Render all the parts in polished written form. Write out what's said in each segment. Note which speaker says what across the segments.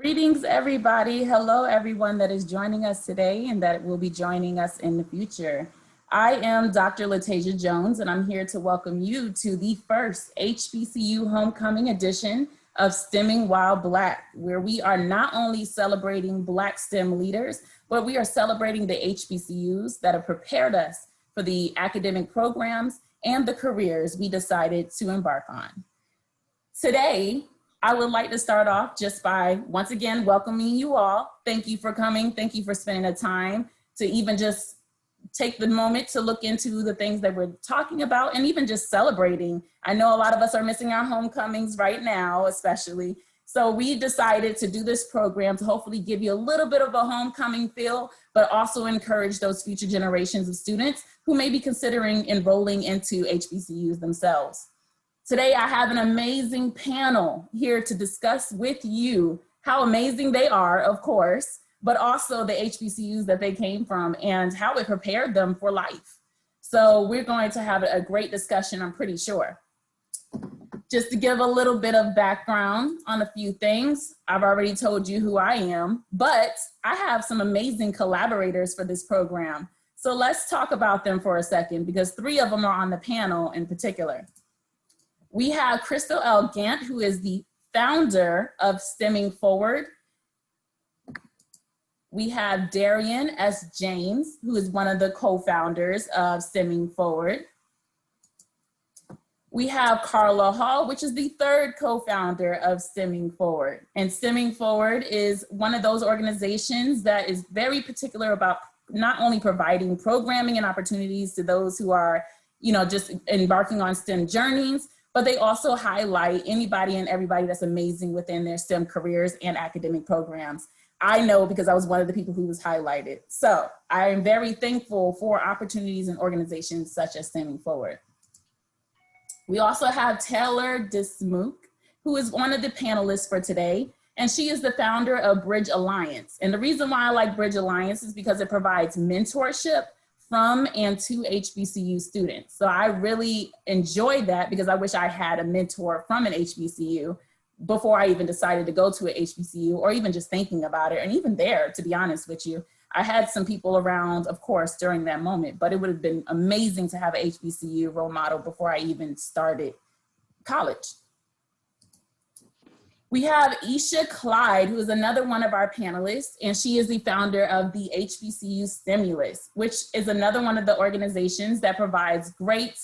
Speaker 1: Greetings, everybody. Hello, everyone that is joining us today and that will be joining us in the future. I am Dr. LaTasia Jones, and I'm here to welcome you to the first HBCU homecoming edition of STEMMING While Black, where we are not only celebrating Black STEM leaders, but we are celebrating the HBCUs that have prepared us for the academic programs and the careers we decided to embark on. Today, I would like to start off just by once again welcoming you all. Thank you for coming. Thank you for spending the time to even just take the moment to look into the things that we're talking about and even just celebrating. I know a lot of us are missing our homecomings right now, especially. So we decided to do this program to hopefully give you a little bit of a homecoming feel, but also encourage those future generations of students who may be considering enrolling into HBCUs themselves. Today, I have an amazing panel here to discuss with you how amazing they are, of course, but also the HBCUs that they came from and how it prepared them for life. So we're going to have a great discussion, I'm pretty sure. Just to give a little bit of background on a few things, I've already told you who I am, but I have some amazing collaborators for this program. So let's talk about them for a second because 3 of them are on the panel in particular. We have Crystal L. Gant, who is the founder of STEMMING PhorwarD. We have Darian S. James, who is one of the co-founders of STEMMING PhorwarD. We have Karla Hall, which is the 3rd co-founder of STEMMING PhorwarD. And STEMMING PhorwarD is one of those organizations that is very particular about not only providing programming and opportunities to those who are, just embarking on STEM journeys, but they also highlight anybody and everybody that's amazing within their STEM careers and academic programs. I know because I was one of the people who was highlighted. So I am very thankful for opportunities and organizations such as STEMMING PhorwarD. We also have Taylor Dismuke, who is one of the panelists for today, and she is the founder of BRDGE Alliance. And the reason why I like BRDGE Alliance is because it provides mentorship from and to HBCU students. So I really enjoyed that because I wish I had a mentor from an HBCU before I even decided to go to an HBCU or even just thinking about it. And even there, to be honest with you, I had some people around, of course, during that moment, but it would have been amazing to have an HBCU role model before I even started college. We have Eisha Clyde, who is another one of our panelists, and she is the founder of the HBCU STEMulUS, which is another one of the organizations that provides great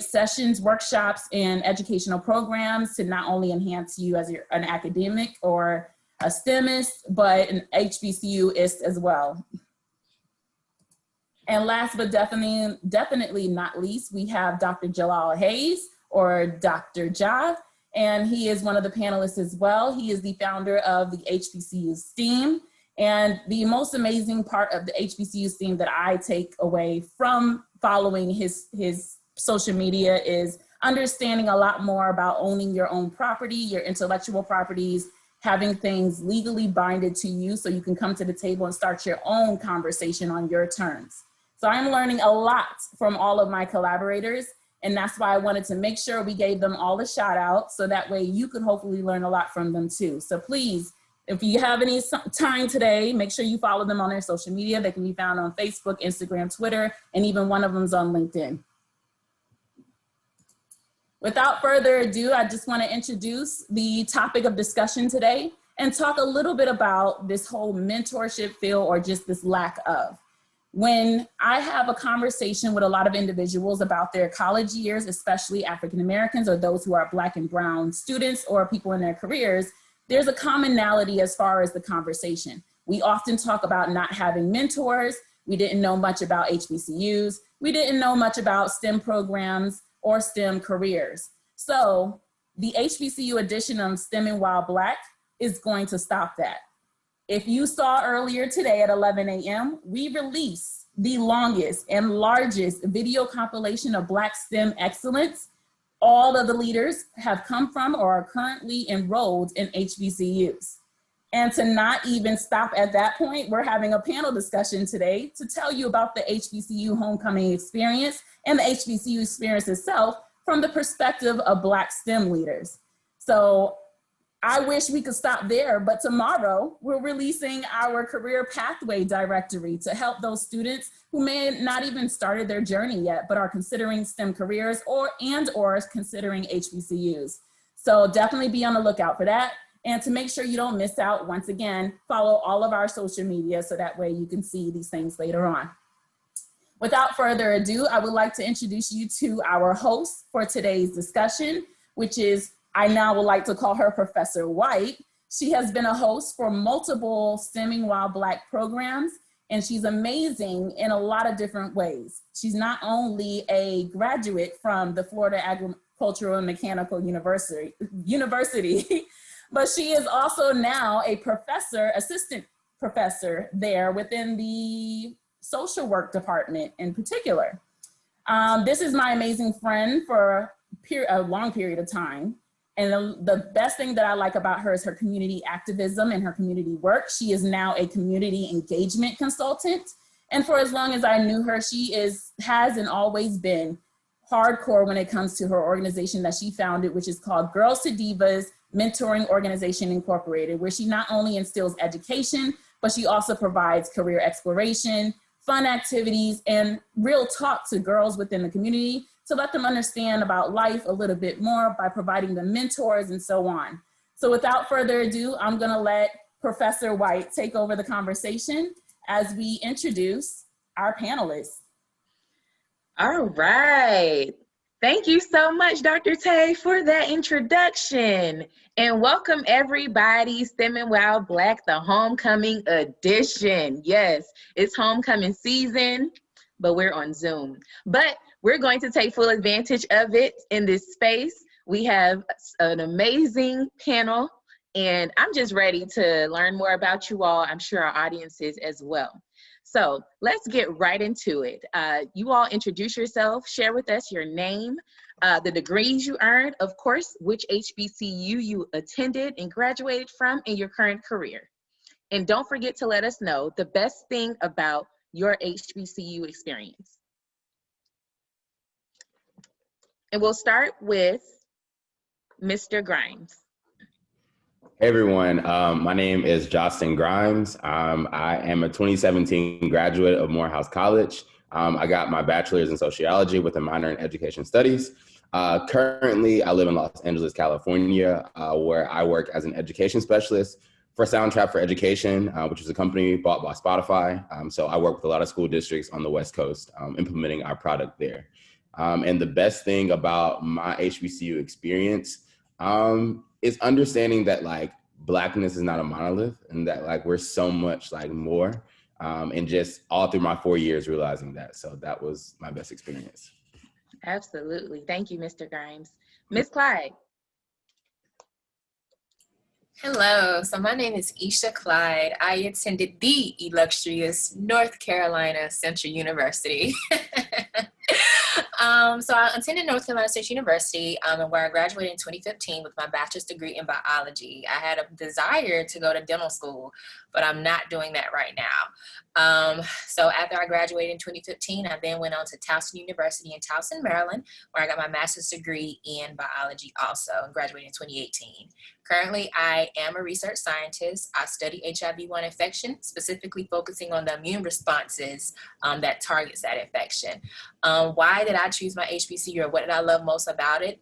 Speaker 1: sessions, workshops, and educational programs to not only enhance you as an academic or a STEMist, but an HBCUist as well. And last but definitely not least, we have Dr. Jalaal A, or Dr. Ja. and he is one of the panelists as well. He is the founder of the HBCU STEAM. And the most amazing part of the HBCU STEAM that I take away from following his social media is understanding a lot more about owning your own property, your intellectual properties, having things legally binded to you so you can come to the table and start your own conversation on your terms. So I'm learning a lot from all of my collaborators, and that's why I wanted to make sure we gave them all a shout out so that way you could hopefully learn a lot from them too. So please, if you have any time today, make sure you follow them on their social media. They can be found on Facebook, Instagram, Twitter, and even one of them's on LinkedIn. Without further ado, I just want to introduce the topic of discussion today and talk a little bit about this whole mentorship feel or just this lack of. When I have a conversation with a lot of individuals about their college years, especially African Americans or those who are Black and brown students or people in their careers, there's a commonality as far as the conversation. We often talk about not having mentors. We didn't know much about HBCUs. We didn't know much about STEM programs or STEM careers. So the HBCU edition of STEMMING While Black is going to stop that. If you saw earlier today at 11 a.m., we released the longest and largest video compilation of Black STEM excellence. All of the leaders have come from or are currently enrolled in HBCUs. And to not even stop at that point, we're having a panel discussion today to tell you about the HBCU homecoming experience and the HBCU experience itself from the perspective of Black STEM leaders. So I wish we could stop there, but tomorrow we're releasing our career pathway directory to help those students who may not even started their journey yet, but are considering STEM careers or considering HBCUs. So definitely be on the lookout for that. And to make sure you don't miss out, once again, follow all of our social media so that way you can see these things later on. Without further ado, I would like to introduce you to our host for today's discussion, which is, I now would like to call her Professor White. She has been a host for multiple STEMMING While Black programs, and she's amazing in a lot of different ways. She's not only a graduate from the Florida Agricultural and Mechanical University, but she is also now a professor, assistant professor there within the social work department in particular. This is my amazing friend for a long period of time. And the best thing that I like about her is her community activism and her community work. She is now a community engagement consultant. And for as long as I knew her, she has and always been hardcore when it comes to her organization that she founded, which is called Girls to Divas Mentoring Organization Incorporated, where she not only instills education, but she also provides career exploration, fun activities, and real talk to girls within the community to let them understand about life a little bit more by providing them mentors and so on. So without further ado, I'm gonna let Professor White take over the conversation as we introduce our panelists.
Speaker 2: All right. Thank you so much, Dr. Tay, for that introduction. And welcome everybody, STEMMING While Black, the homecoming edition. Yes, it's homecoming season, but we're on Zoom. But we're going to take full advantage of it in this space. We have an amazing panel, and I'm just ready to learn more about you all. I'm sure our audience is as well. So let's get right into it. You all introduce yourself, share with us your name, the degrees you earned, of course, which HBCU you attended and graduated from in your current career. And don't forget to let us know the best thing about your HBCU experience. And we'll start with Mr. Grimes.
Speaker 3: Hey everyone, my name is Justin Grimes. I am a 2017 graduate of Morehouse College. I got my bachelor's in sociology with a minor in education studies. Currently, I live in Los Angeles, California, where I work as an education specialist for Soundtrap for Education, which is a company bought by Spotify. So I work with a lot of school districts on the West Coast, implementing our product there. And the best thing about my HBCU experience is understanding that like Blackness is not a monolith and that like we're so much like more, and just all through my 4 years realizing that. So that was my best experience.
Speaker 2: Absolutely. Thank you, Mr. Grimes. Ms. Clyde.
Speaker 4: Hello, so my name is Eisha Clyde. I attended the illustrious North Carolina Central University. So I attended North Carolina State University, where I graduated in 2015 with my bachelor's degree in biology. I had a desire to go to dental school, but I'm not doing that right now. So after I graduated in 2015, I then went on to Towson University in Towson, Maryland, where I got my master's degree in biology also, and graduated in 2018. Currently, I am a research scientist. I study HIV-1 infection, specifically focusing on the immune responses that targets that infection. Why did I choose my HBCU, or what did I love most about it?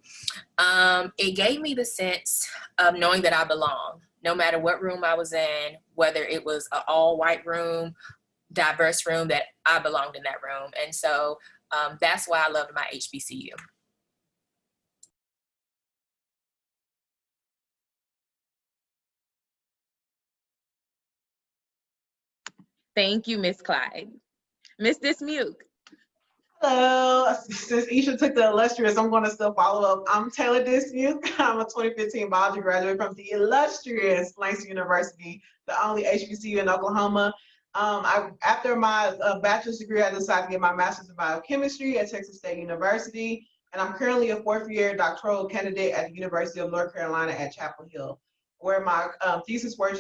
Speaker 4: It gave me the sense of knowing that I belong, no matter what room I was in, whether it was an all-white room, diverse room, that I belonged in that room. And so that's why I loved my HBCU.
Speaker 2: Thank you, Miss Clyde. Miss S.T.E.M.ING.
Speaker 5: Hello. Since Eisha took the illustrious, I'm going to still follow up. I'm Taylor S.T.E.M.ING. I'm a 2015 biology graduate from the illustrious Langston University, the only HBCU in Oklahoma. After my bachelor's degree, I decided to get my master's in biochemistry at Texas State University, and I'm currently a fourth-year doctoral candidate at the University of North Carolina at Chapel Hill, where my thesis work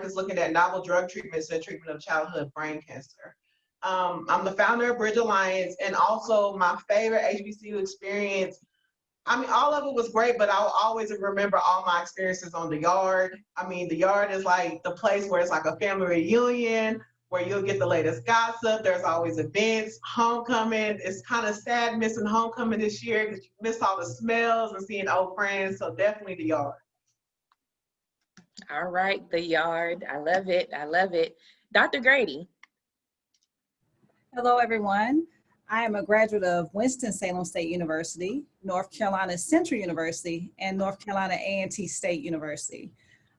Speaker 5: is looking at novel drug treatments and treatment of childhood brain cancer. I'm the founder of BRDGE Alliance, and also my favorite HBCU experience. I mean, all of it was great, but I'll always remember all my experiences on the yard. I mean, the yard is like the place where it's like a family reunion, where you'll get the latest gossip. There's always events, homecoming. It's kind of sad missing homecoming this year because you miss all the smells and seeing old friends. So definitely the yard.
Speaker 2: All right, the yard. I love it. I love it. Dr. Grady.
Speaker 6: Hello, everyone. I am a graduate of Winston-Salem State University, North Carolina Central University, and North Carolina A&T State University.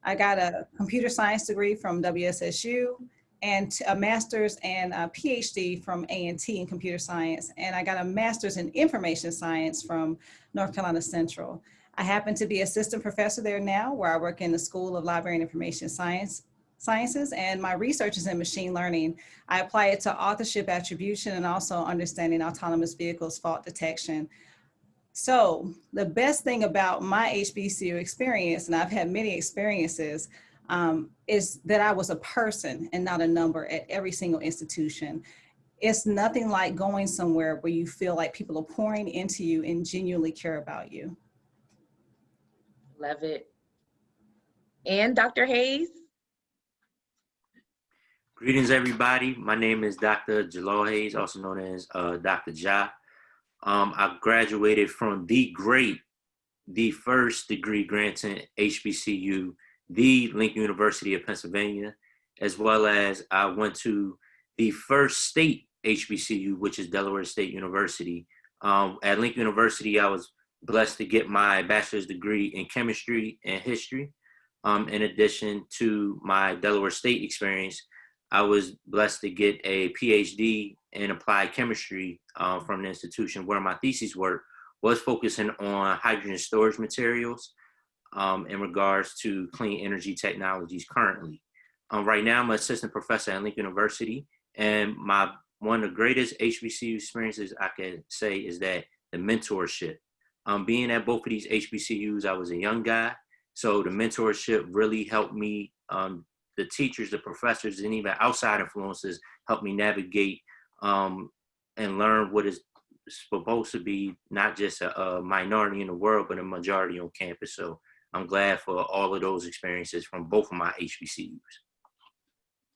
Speaker 6: I got a computer science degree from WSSU and a master's and a PhD from A&T in computer science, and I got a master's in information science from North Carolina Central. I happen to be assistant professor there now, where I work in the School of Library and Information Sciences, and my research is in machine learning. I apply it to authorship attribution and also understanding autonomous vehicles fault detection. So the best thing about my HBCU experience, and I've had many experiences, is that I was a person and not a number at every single institution. It's nothing like going somewhere where you feel like people are pouring into you and genuinely care about you.
Speaker 2: Love it. And Dr. Hayes.
Speaker 7: Greetings, everybody. My name is Dr. Jalaal Hayes, also known as Dr. Ja. I graduated from the first degree granting HBCU, the Lincoln University of Pennsylvania, as well as I went to the first state HBCU, which is Delaware State University. At Lincoln University, I was blessed to get my bachelor's degree in chemistry and history. In addition to my Delaware State experience, I was blessed to get a PhD in applied chemistry from the institution, where my thesis work was focusing on hydrogen storage materials in regards to clean energy technologies currently. Right now, I'm an assistant professor at Lincoln University, and one of the greatest HBCU experiences I can say is that the mentorship. Being at both of these HBCUs, I was a young guy, so the mentorship really helped me. The teachers, the professors, and even outside influences helped me navigate and learn what is supposed to be not just a minority in the world, but a majority on campus. So I'm glad for all of those experiences from both of my HBCUs.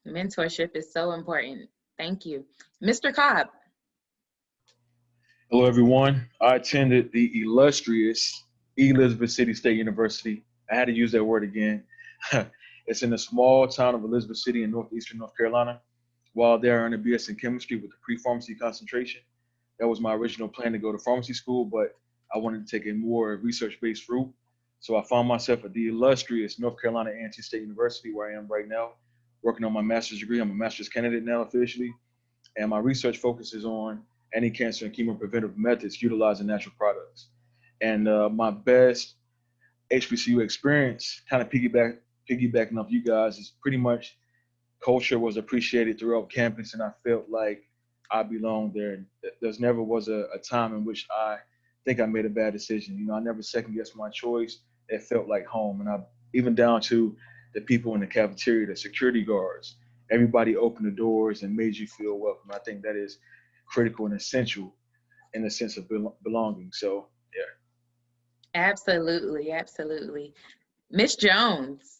Speaker 2: Mentorship is so important. Thank you. Mr. Cobb.
Speaker 8: Hello, everyone. I attended the illustrious Elizabeth City State University. I had to use that word again. It's in the small town of Elizabeth City in northeastern North Carolina. While there, I earned a BS in chemistry with a pre-pharmacy concentration. That was my original plan, to go to pharmacy school, but I wanted to take a more research-based route. So I found myself at the illustrious North Carolina A&T State University, where I am right now, working on my master's degree. I'm a master's candidate now officially, and my research focuses on anti-cancer and chemopreventive methods utilizing natural products. And my best HBCU experience kind of piggyback piggybacking off you guys, is pretty much culture was appreciated throughout campus, and I felt like I belonged there. And there's never was a time in which I think I made a bad decision. You know, I never second guessed my choice. It felt like home. And I even down to the people in the cafeteria, the security guards, everybody opened the doors and made you feel welcome. I think that is critical and essential in the sense of belonging. So, yeah.
Speaker 2: Absolutely, absolutely. Miss Jones.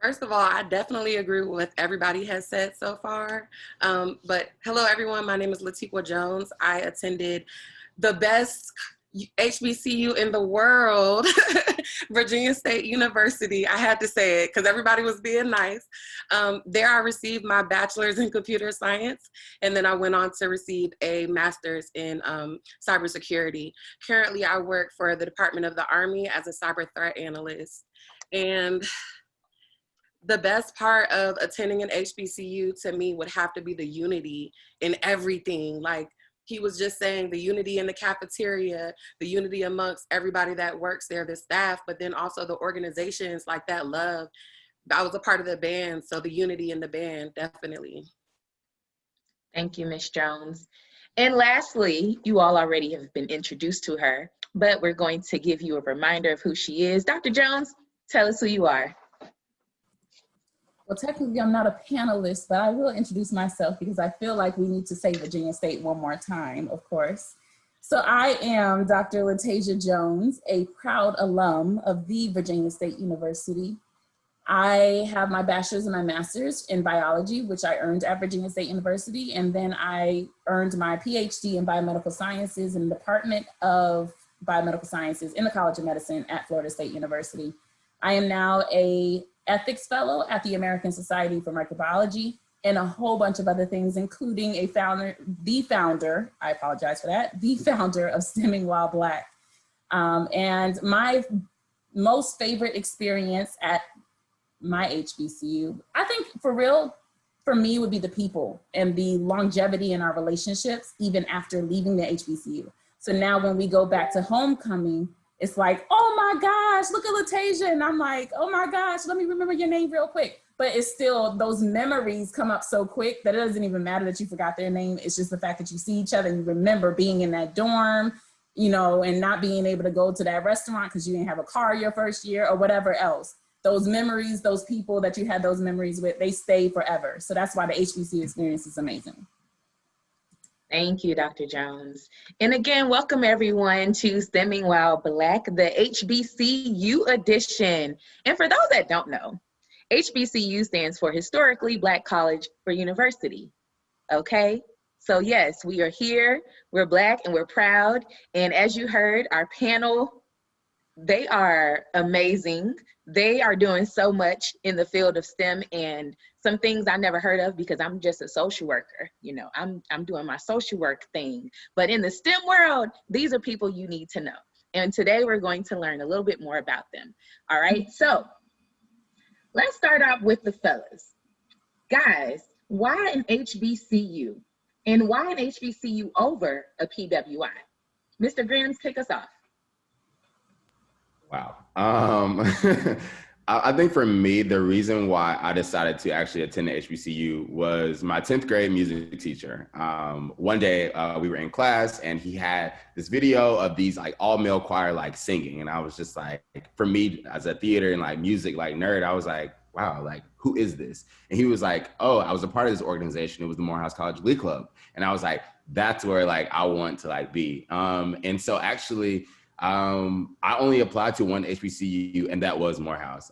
Speaker 9: First of all, I definitely agree with what everybody has said so far. But hello, everyone. My name is Latiqua Jones. I attended the best HBCU in the world, Virginia State University. I had to say it because everybody was being nice. There I received my bachelor's in computer science, and then I went on to receive a master's in cybersecurity. Currently, I work for the Department of the Army as a cyber threat analyst. And the best part of attending an HBCU to me would have to be the unity in everything. Like he was just saying, the unity in the cafeteria, the unity amongst everybody that works there, the staff, but then also the organizations, like that love. I was a part of the band, so the unity in the band, definitely.
Speaker 2: Thank you, Miss Jones. And lastly, you all already have been introduced to her, but we're going to give you a reminder of who she is. Dr. Jones, tell us who you are.
Speaker 1: Well, technically, I'm not a panelist, but I will introduce myself because I feel like we need to say Virginia State one more time, of course. So I am Dr. LaTasia Jones, a proud alum of the Virginia State University. I have my bachelor's and my master's in biology, which I earned at Virginia State University. And then I earned my PhD in biomedical sciences in the Department of Biomedical Sciences in the College of Medicine at Florida State University. I am now a ethics fellow at the American Society for Microbiology and a whole bunch of other things, including the founder of STEMMING While Black. And my most favorite experience at my HBCU, I think for real, for me would be the people and the longevity in our relationships, even after leaving the HBCU. So now when we go back to homecoming, it's like, oh my gosh, look at LaTasia. And I'm like, oh my gosh, let me remember your name real quick. But it's still, those memories come up so quick that it doesn't even matter that you forgot their name. It's just the fact that you see each other and you remember being in that dorm, you know, and not being able to go to that restaurant because you didn't have a car your first year or whatever else. Those memories, those people that you had those memories with, they stay forever. So that's why the HBCU experience is amazing.
Speaker 2: Thank you, Dr. Jones. And again, welcome everyone to STEMMING While Black, the HBCU edition. And for those that don't know, HBCU stands for Historically Black College for University, okay? So yes, we are here, we're Black and we're proud. And as you heard, our panel, they are amazing. They are doing so much in the field of STEM and some things I never heard of because I'm just a social worker. You know, I'm doing my social work thing. But in the STEM world, these are people you need to know. And today we're going to learn a little bit more about them. All right, so let's start off with the fellas. Guys, why an HBCU? And why an HBCU over a PWI? Mr. Grams, kick us off.
Speaker 3: Wow. I think for me, the reason why I decided to actually attend the HBCU was my 10th grade music teacher. One day we were in class and he had this video of these like all male choir like singing. And I was just like, for me as a theater and like music like nerd, I was like, wow, like who is this? And he was like, oh, I was a part of this organization. It was the Morehouse College Glee Club. And I was like, that's where like I want to like be. And so actually, I only applied to one HBCU, and that was Morehouse.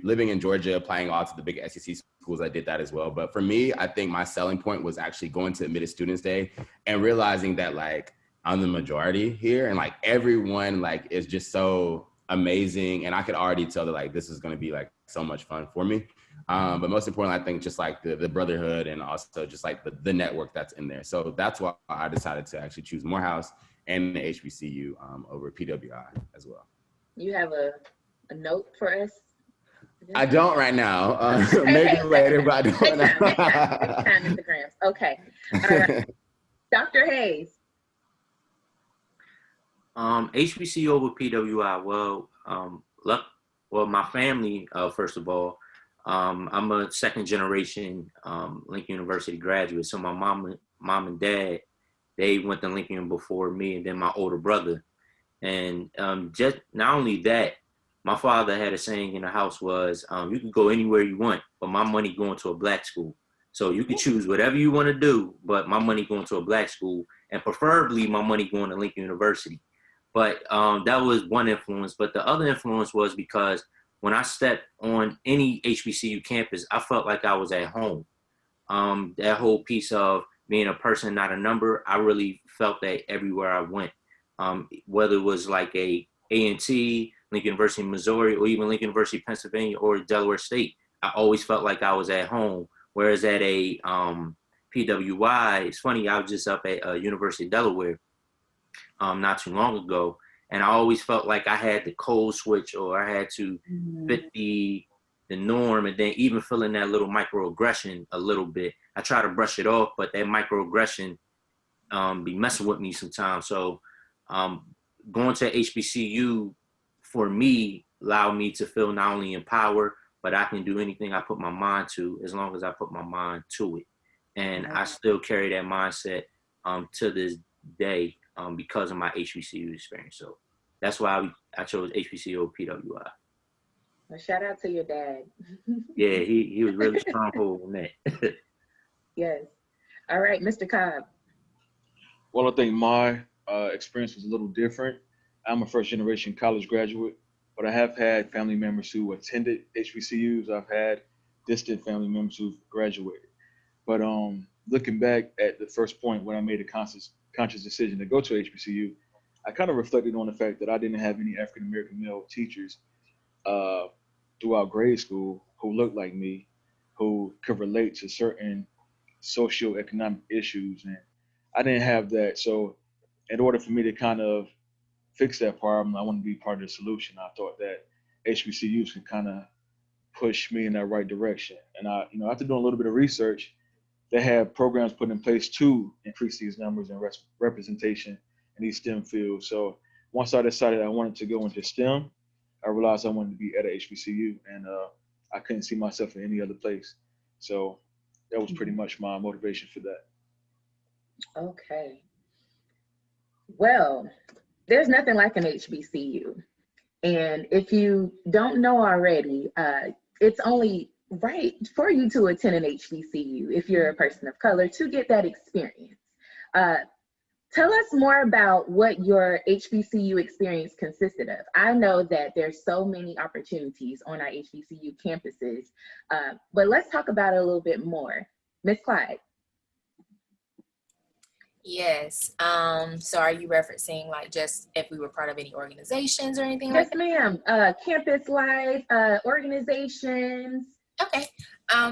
Speaker 3: Living in Georgia, applying all to the big SEC schools, I did that as well. But for me, I think my selling point was actually going to Admitted Students Day and realizing that like I'm the majority here, and like everyone like is just so amazing, and I could already tell that like this is going to be like so much fun for me. But most importantly, I think just like the brotherhood and also just like the network that's in there. So that's why I decided to actually choose Morehouse and the HBCU over PWI as well.
Speaker 2: You have a note for us?
Speaker 3: I don't right now. Maybe later, but I don't right now.
Speaker 2: Next time, Mr. Grams. Okay. All right. Dr. Hayes.
Speaker 7: HBCU over PWI. Well, well, my family, first of all, I'm a second generation Lincoln University graduate. So my mom and dad, they went to Lincoln before me, and then my older brother. And just not only that, my father had a saying in the house was, you can go anywhere you want, but my money going to a black school. So you can choose whatever you want to do, but my money going to a black school, and preferably my money going to Lincoln University. But that was one influence. But the other influence was because when I stepped on any HBCU campus, I felt like I was at home. That whole piece of being a person, not a number, I really felt that everywhere I went. Whether it was like A&T, Lincoln University, Missouri, or even Lincoln University, Pennsylvania, or Delaware State, I always felt like I was at home. Whereas at a PWI, it's funny, I was just up at University of Delaware not too long ago, and I always felt like I had the code switch, or I had to fit the norm, and then even feeling that little microaggression a little bit. I try to brush it off, but that microaggression be messing with me sometimes. So going to HBCU for me allowed me to feel not only empowered, but I can do anything I put my mind to as long as I put my mind to it. And I still carry that mindset to this day because of my HBCU experience. So that's why I chose HBCU PWI.
Speaker 2: Well, shout out to your dad.
Speaker 7: Yeah, he was really stronghold on that.
Speaker 2: Yes. All right, Mr. Cobb.
Speaker 8: Well, I think my experience was a little different. I'm a first generation college graduate, but I have had family members who attended HBCUs. I've had distant family members who've graduated. But looking back at the first point when I made a conscious decision to go to HBCU, I kind of reflected on the fact that I didn't have any African American male teachers throughout grade school who looked like me, who could relate to certain socioeconomic issues, and I didn't have that. So in order for me to kind of fix that problem, I want to be part of the solution. I thought that HBCUs could kind of push me in that right direction. And after doing a little bit of research, they have programs put in place to increase these numbers and representation in these STEM fields. So once I decided I wanted to go into STEM, I realized I wanted to be at a HBCU, and I couldn't see myself in any other place. So that was pretty much my motivation for that.
Speaker 2: Okay. Well, there's nothing like an HBCU. And if you don't know already, it's only right for you to attend an HBCU if you're a person of color to get that experience. Tell us more about what your HBCU experience consisted of. I know that there's so many opportunities on our HBCU campuses, but let's talk about it a little bit more. Ms. Clyde.
Speaker 4: Yes. So are you referencing like just if we were part of any organizations or anything
Speaker 2: Yes,
Speaker 4: like that?
Speaker 2: ma'am. Campus life, organizations.
Speaker 4: Okay.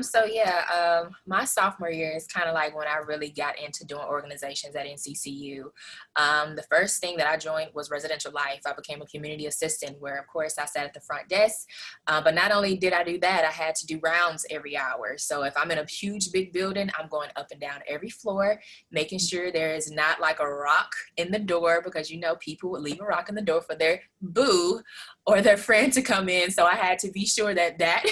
Speaker 4: So yeah, my sophomore year is kind of like when I really got into doing organizations at NCCU. The first thing that I joined was residential life. I became a community assistant where, of course, I sat at the front desk. But not only did I do that, I had to do rounds every hour. So if I'm in a huge, big building, I'm going up and down every floor, making sure there is not like a rock in the door, because, you know, people would leave a rock in the door for their boo or their friend to come in. So I had to be sure that that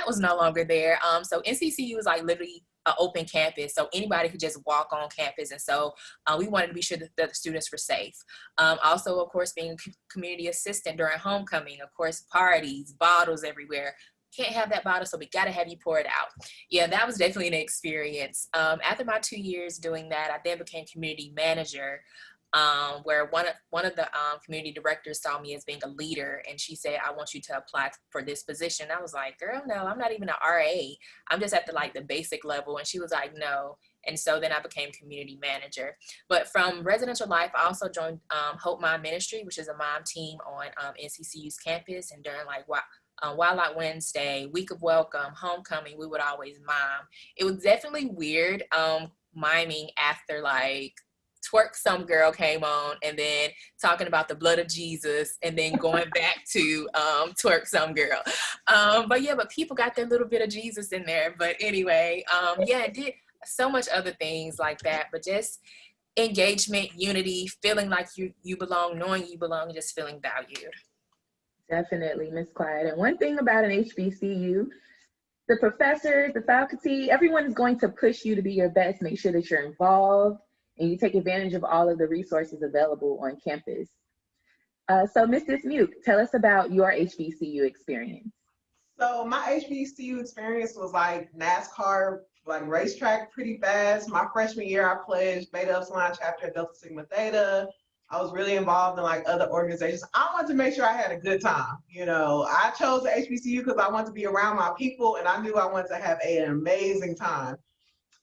Speaker 4: was no longer there. So NCCU is like literally an open campus, so anybody could just walk on campus, and so we wanted to be sure that the students were safe. Also, of course, being a community assistant during homecoming, of course, parties, bottles everywhere. Can't have that bottle, so we got to have you pour it out. Yeah, that was definitely an experience. After my 2 years doing that, I then became community manager, where one of the community directors saw me as being a leader, and she said, I want you to apply for this position. I was like, girl, no, I'm not even an RA. I'm just at the basic level. And she was like, no. And so then I became community manager. But from residential life, I also joined Hope Mom Ministry, which is a mom team on NCCU's campus. And during Wildlife Wednesday, Week of Welcome, Homecoming, we would always mime. It was definitely weird miming after Twerk Some Girl came on, and then talking about the blood of Jesus, and then going back to Twerk Some Girl. But people got their little bit of Jesus in there. But anyway, it did so much other things like that, but just engagement, unity, feeling like you belong, knowing you belong, and just feeling valued.
Speaker 2: Definitely, Miss Clyde. And one thing about an HBCU, the professors, the faculty, everyone is going to push you to be your best, make sure that you're involved and you take advantage of all of the resources available on campus. So Mrs. Muke, tell us about your HBCU experience.
Speaker 5: So my HBCU experience was like NASCAR, like racetrack pretty fast. My freshman year, I pledged Beta Epsilon chapter at Delta Sigma Theta. I was really involved in like other organizations. I wanted to make sure I had a good time. You know, I chose the HBCU because I wanted to be around my people and I knew I wanted to have an amazing time.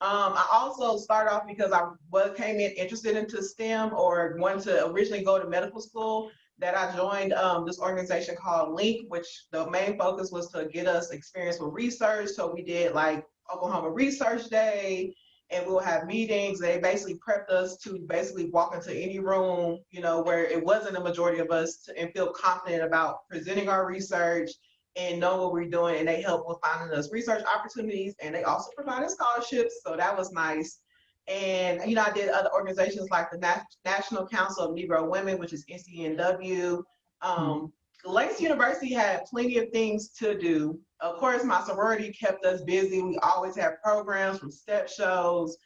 Speaker 5: I also started off because I came in interested into STEM or wanted to originally go to medical school, that I joined this organization called Link, which the main focus was to get us experience with research. So we did like Oklahoma Research Day, and we'll have meetings. They basically prepped us to basically walk into any room, you know, where it wasn't a majority of us and feel confident about presenting our research and know what we're doing. And they help with finding us research opportunities, and they also provided scholarships. So that was nice. And, you know, I did other organizations like the National Council of Negro Women, which is NCNW. Langston University had plenty of things to do. Of course, my sorority kept us busy. We always had programs from step shows.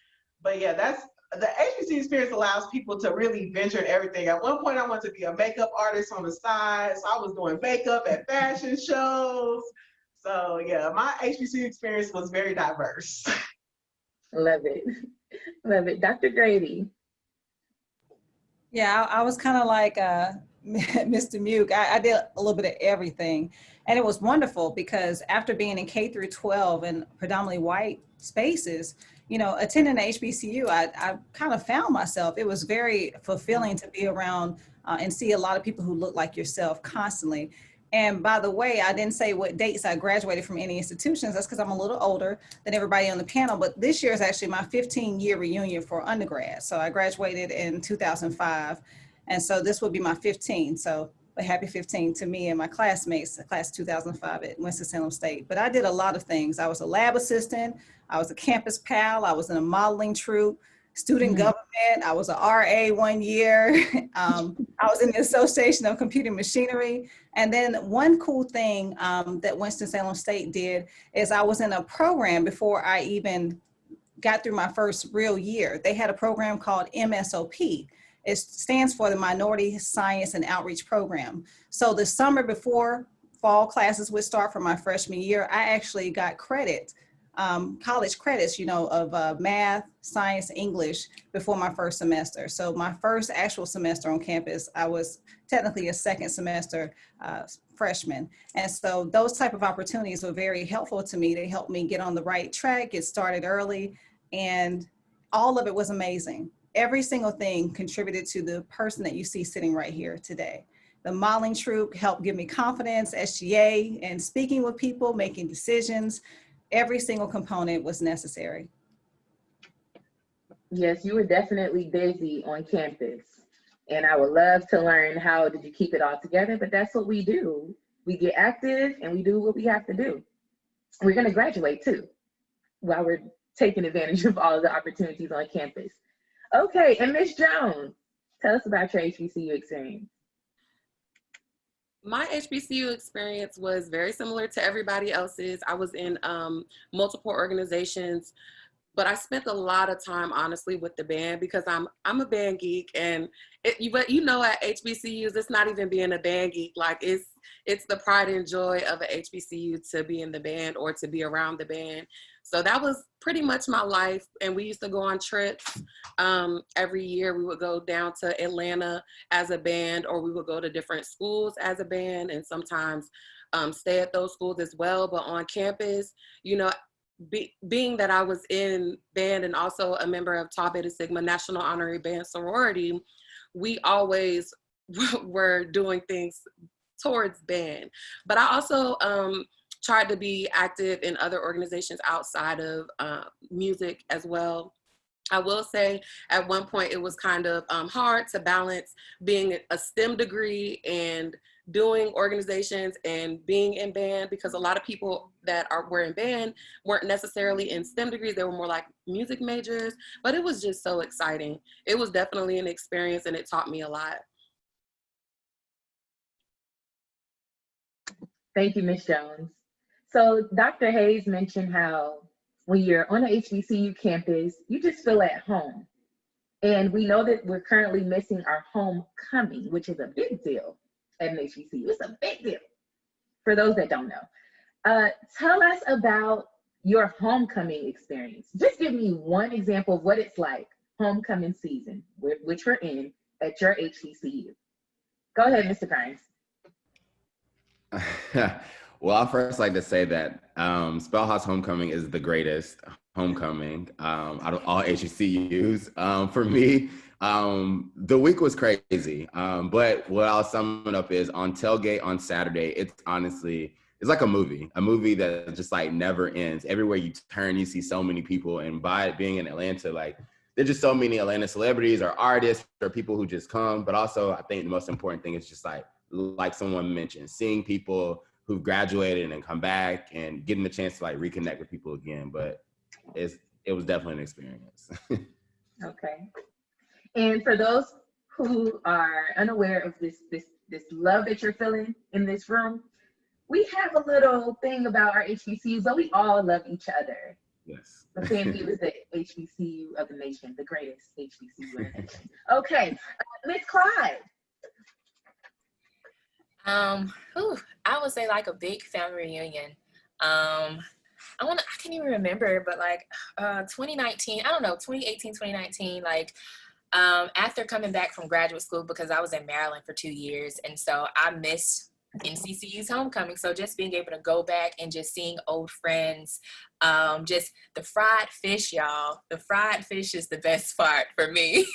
Speaker 5: But yeah, that's the HBCU experience allows people to really venture in everything. At one point, I wanted to be a makeup artist on the side. So I was doing makeup at fashion shows. So yeah, my HBCU experience was very diverse.
Speaker 2: Love it. Love it. Dr. Grady.
Speaker 6: Yeah, I was kind of like Mr. Muke. I did a little bit of everything. And it was wonderful because after being in K through 12 in predominantly white spaces, you know, attending the HBCU, I kind of found myself. It was very fulfilling to be around and see a lot of people who look like yourself constantly. And by the way, I didn't say what dates I graduated from any institutions. That's because I'm a little older than everybody on the panel. But this year is actually my 15-year reunion for undergrad. So I graduated in 2005. And so this will be my 15. So a happy 15 to me and my classmates, class 2005 at Winston-Salem State. But I did a lot of things. I was a lab assistant. I was a campus pal. I was in a modeling troupe, student government. I was a RA 1 year. I was in the Association of Computing Machinery. And then one cool thing that Winston-Salem State did is I was in a program before I even got through my first real year. They had a program called MSOP. It stands for the Minority Science and Outreach Program. So the summer before fall classes would start for my freshman year, I actually got credit, college credits, you know, of math, science, English before my first semester. So my first actual semester on campus, I was technically a second semester freshman. And so those type of opportunities were very helpful to me. They helped me get on the right track, get started early, and all of it was amazing. Every single thing contributed to the person that you see sitting right here today. The modeling troupe helped give me confidence, SGA, and speaking with people, making decisions. Every single component was necessary.
Speaker 2: Yes, you were definitely busy on campus. And I would love to learn how did you keep it all together, but that's what we do. We get active and we do what we have to do. We're gonna graduate too, while we're taking advantage of all of the opportunities on campus. Okay, and Ms. Jones, tell us about your HBCU experience.
Speaker 9: My HBCU experience was very similar to everybody else's. I was in multiple organizations, but I spent a lot of time, honestly, with the band because I'm a band geek, and but you know, at HBCUs, it's not even being a band geek. Like it's the pride and joy of a HBCU to be in the band or to be around the band. So that was pretty much my life. And we used to go on trips every year. We would go down to Atlanta as a band, or we would go to different schools as a band, and sometimes stay at those schools as well. But on campus, you know, being that I was in band and also a member of Tau Beta Sigma National Honorary Band Sorority, we always were doing things towards band. But I also tried to be active in other organizations outside of music as well. I will say at one point it was kind of hard to balance being a STEM degree and doing organizations and being in band, because a lot of people that were in band weren't necessarily in STEM degrees. They were more like music majors, but it was just so exciting. It was definitely an experience and it taught me a lot.
Speaker 2: Thank you, Ms. Jones. So Dr. Hayes mentioned how when you're on an HBCU campus, you just feel at home. And we know that we're currently missing our homecoming, which is a big deal at an HBCU. It's a big deal for those that don't know. Tell us about your homecoming experience. Just give me one example of what it's like homecoming season, which we're in at your HBCU. Go ahead, Mr. Grimes.
Speaker 3: Well, I'll first like to say that Spellhouse Homecoming is the greatest homecoming out of all HBCUs. For me, the week was crazy, but what I'll sum it up is on tailgate on Saturday, it's like a movie that just like never ends. Everywhere you turn, you see so many people, and by it being in Atlanta, like there's just so many Atlanta celebrities or artists or people who just come, but also I think the most important thing is just like someone mentioned, seeing people who've graduated and come back and getting the chance to like reconnect with people again. But it was definitely an experience.
Speaker 2: Okay. And for those who are unaware of this love that you're feeling in this room, we have a little thing about our HBCUs, but we all love each other.
Speaker 3: Yes.
Speaker 2: The FAMU is the HBCU of the nation, the greatest HBCU in the nation. Okay, Ms. Clyde.
Speaker 4: I would say like a big family reunion. I can't even remember, but like 2019, I don't know, 2018, 2019, like after coming back from graduate school, because I was in Maryland for 2 years, and so I missed NCCU's homecoming. So just being able to go back and just seeing old friends, just the fried fish, y'all. The fried fish is the best part for me.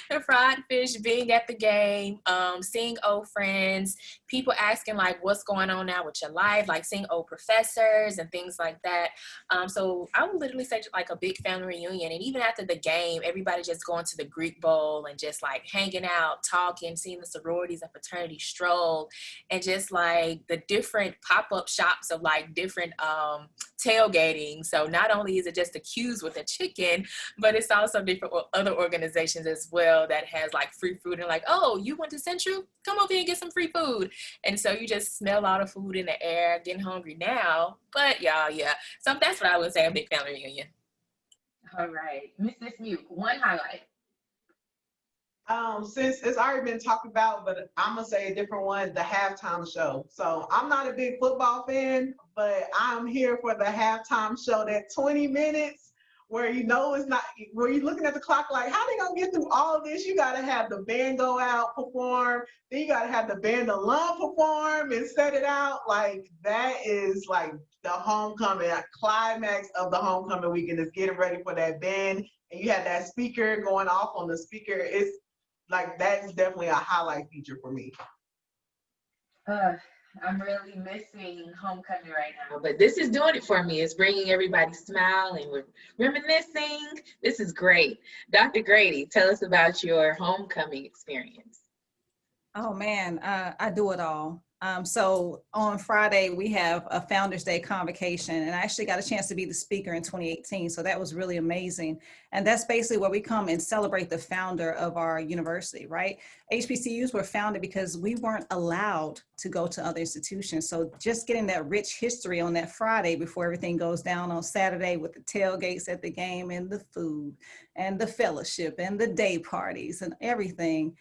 Speaker 4: The fried fish, being at the game, seeing old friends, people asking like what's going on now with your life, like seeing old professors and things like that. So I would literally say like a big family reunion. And even after the game, everybody just going to the Greek Bowl and just like hanging out, talking, seeing the sororities and fraternities stroll, and just like the different pop-up shops of like different tailgating. So not only is it just the queues with the chicken, but it's also different other organizations as well that has like free food, and like, oh, you went to Central? Come over here and get some free food. And so you just smell all the food in the air, getting hungry now. But y'all, yeah. So that's what I would say, a big family reunion.
Speaker 2: All right, Mrs. Mute, one highlight.
Speaker 5: Since it's already been talked about, but I'm gonna say a different one, the halftime show. So I'm not a big football fan, but I'm here for the halftime show, that 20 minutes where you know it's not, where you're looking at the clock like, how they gonna get through all of this? You gotta have the band go out, perform, then you gotta have the band alone perform and set it out. Like that is like the homecoming, climax of the homecoming weekend is getting ready for that band. And you have that speaker going off on the speaker. It's like, that's definitely a highlight feature for me.
Speaker 2: I'm really missing homecoming right now, but this is doing it for me. It's bringing everybody smile and we're reminiscing. This is great. Dr. Grady, tell us about your homecoming experience.
Speaker 6: Oh man, I do it all. So on Friday, we have a Founders Day convocation, and I actually got a chance to be the speaker in 2018. So that was really amazing. And that's basically where we come and celebrate the founder of our university, right? HBCUs were founded because we weren't allowed to go to other institutions. So just getting that rich history on that Friday before everything goes down on Saturday with the tailgates at the game and the food and the fellowship and the day parties and everything,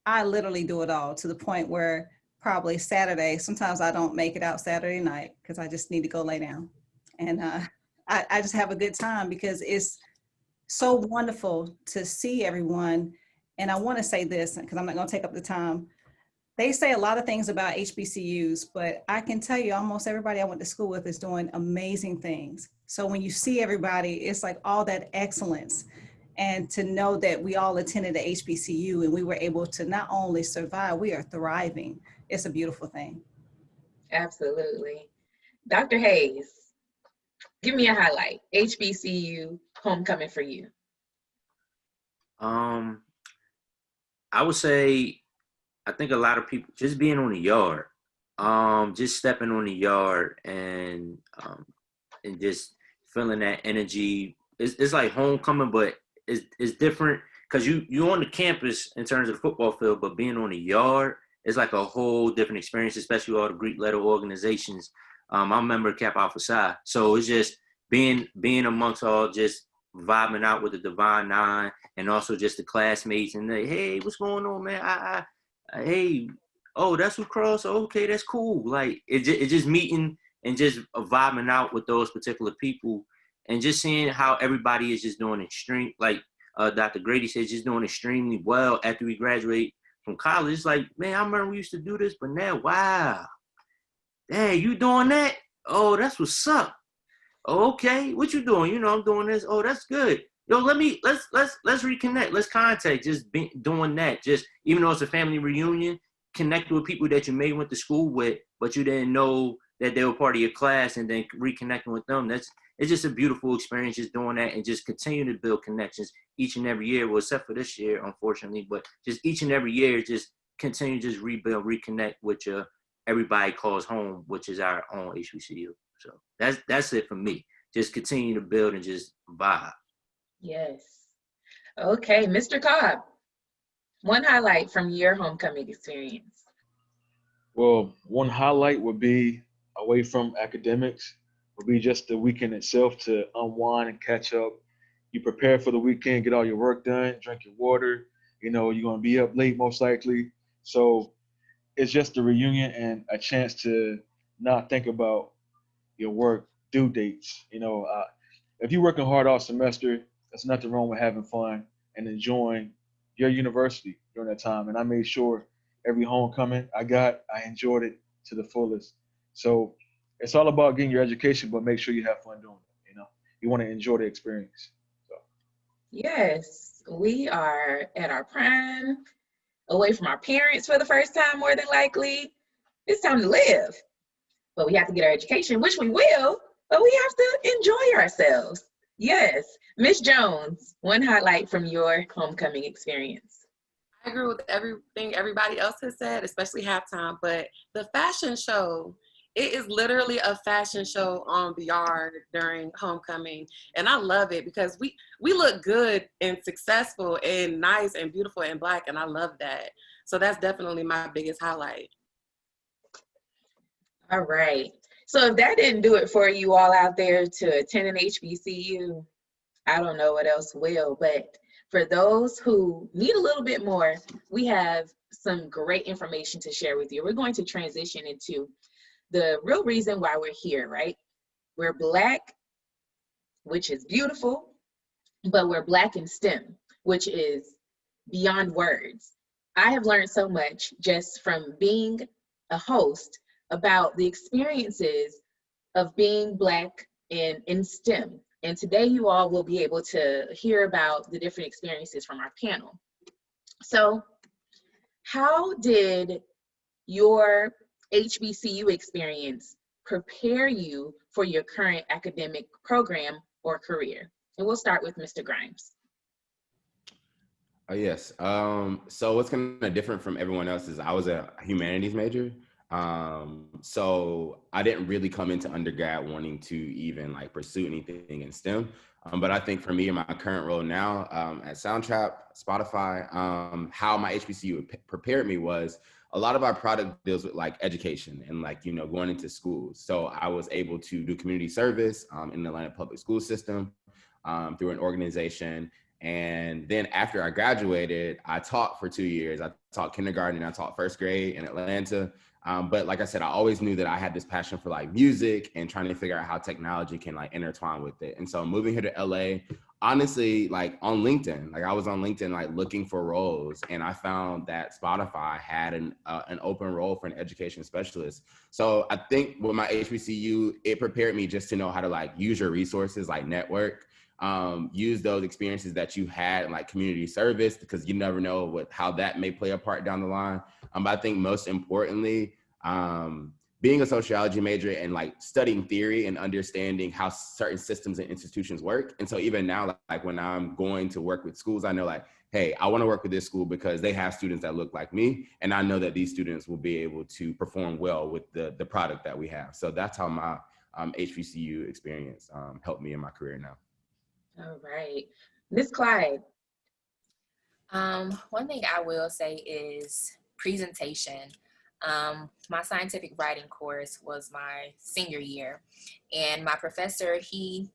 Speaker 6: I literally do it all, to the point where probably Saturday, sometimes I don't make it out Saturday night because I just need to go lay down. And I just have a good time because it's so wonderful to see everyone. And I want to say this, because I'm not going to take up the time. They say a lot of things about HBCUs, but I can tell you almost everybody I went to school with is doing amazing things. So when you see everybody, it's like all that excellence. And to know that we all attended the HBCU and we were able to not only survive, we are thriving. It's a beautiful thing.
Speaker 2: Absolutely. Dr. Hayes, give me a highlight. HBCU homecoming for you.
Speaker 7: I would say, I think a lot of people just being on the yard, just stepping on the yard and just feeling that energy. It's like homecoming, but it's different because you on the campus in terms of the football field, but being on the yard it's like a whole different experience, especially all the Greek letter organizations. I'm a member of Kappa Alpha Psi. So it's just being amongst all, just vibing out with the Divine Nine, and also just the classmates, and they, hey, what's going on, man? Hey, oh, that's who crossed. Okay, that's cool. Like it just meeting and just vibing out with those particular people, and just seeing how everybody is just doing extreme, like Dr. Grady said, just doing extremely well after we graduate from college. It's like, man, I remember we used to do this, but now, wow, hey, you doing that? Oh, that's what's up. Oh, okay, what you doing? You know, I'm doing this. Oh, that's good. Yo, let's reconnect. Let's contact. Just doing that. Just even though it's a family reunion, connect with people that you may went to school with, but you didn't know that they were part of your class, and then reconnecting with them. It's just a beautiful experience, just doing that and just continue to build connections each and every year. Well, except for this year, unfortunately, but just each and every year, just continue to just rebuild, reconnect with your everybody calls home, which is our own HBCU. So that's it for me. Just continue to build and just vibe.
Speaker 2: Yes. Okay, Mr. Cobb, one highlight from your homecoming experience.
Speaker 8: Well, one highlight would be, away from academics, would be just the weekend itself, to unwind and catch up. You prepare for the weekend, get all your work done, drink your water. You know, you're going to be up late most likely. So it's just a reunion and a chance to not think about your work due dates. You know, if you're working hard all semester, there's nothing wrong with having fun and enjoying your university during that time. And I made sure every homecoming I enjoyed it to the fullest. So it's all about getting your education, but make sure you have fun doing it. You know, you want to enjoy the experience. So.
Speaker 2: Yes, we are at our prime, away from our parents for the first time, more than likely. It's time to live. But we have to get our education, which we will, but we have to enjoy ourselves. Yes. Miss Jones, one highlight from your homecoming experience.
Speaker 9: I agree with everything everybody else has said, especially halftime, but the fashion show, it is literally a fashion show on the yard during homecoming. And I love it because we look good and successful and nice and beautiful and Black, and I love that. So that's definitely my biggest highlight.
Speaker 2: All right. So if that didn't do it for you all out there to attend an HBCU, I don't know what else will. But for those who need a little bit more, we have some great information to share with you. We're going to transition into the real reason why we're here, right? We're Black, which is beautiful, but we're Black in STEM, which is beyond words. I have learned so much just from being a host about the experiences of being Black in STEM. And today you all will be able to hear about the different experiences from our panel. So how did your HBCU experience prepare you for your current academic program or career? And we'll start with Mr. Grimes.
Speaker 3: Yes. So what's kind of different from everyone else is I was a humanities major. So I didn't really come into undergrad wanting to even like pursue anything in STEM. But I think for me in my current role now at Soundtrap, Spotify, how my HBCU prepared me was a lot of our product deals with like education and like, you know, going into schools. So I was able to do community service in the Atlanta public school system through an organization. And then after I graduated, I taught for 2 years. I taught kindergarten and I taught first grade in Atlanta. But like I said, I always knew that I had this passion for like music and trying to figure out how technology can like intertwine with it. And so moving here to LA, honestly, like on LinkedIn, like I was on LinkedIn, like looking for roles, and I found that Spotify had an open role for an education specialist. So I think with my HBCU, it prepared me just to know how to like use your resources, like network, use those experiences that you had in like community service, because you never know how that may play a part down the line. But I think most importantly, being a sociology major and like studying theory and understanding how certain systems and institutions work. And so even now, like when I'm going to work with schools, I know like, hey, I want to work with this school because they have students that look like me. And I know that these students will be able to perform well with the product that we have. So that's how my HBCU experience helped me in my career now.
Speaker 2: All right. Ms. Clyde.
Speaker 4: One thing I will say is presentation. My scientific writing course was my senior year, and my professor, he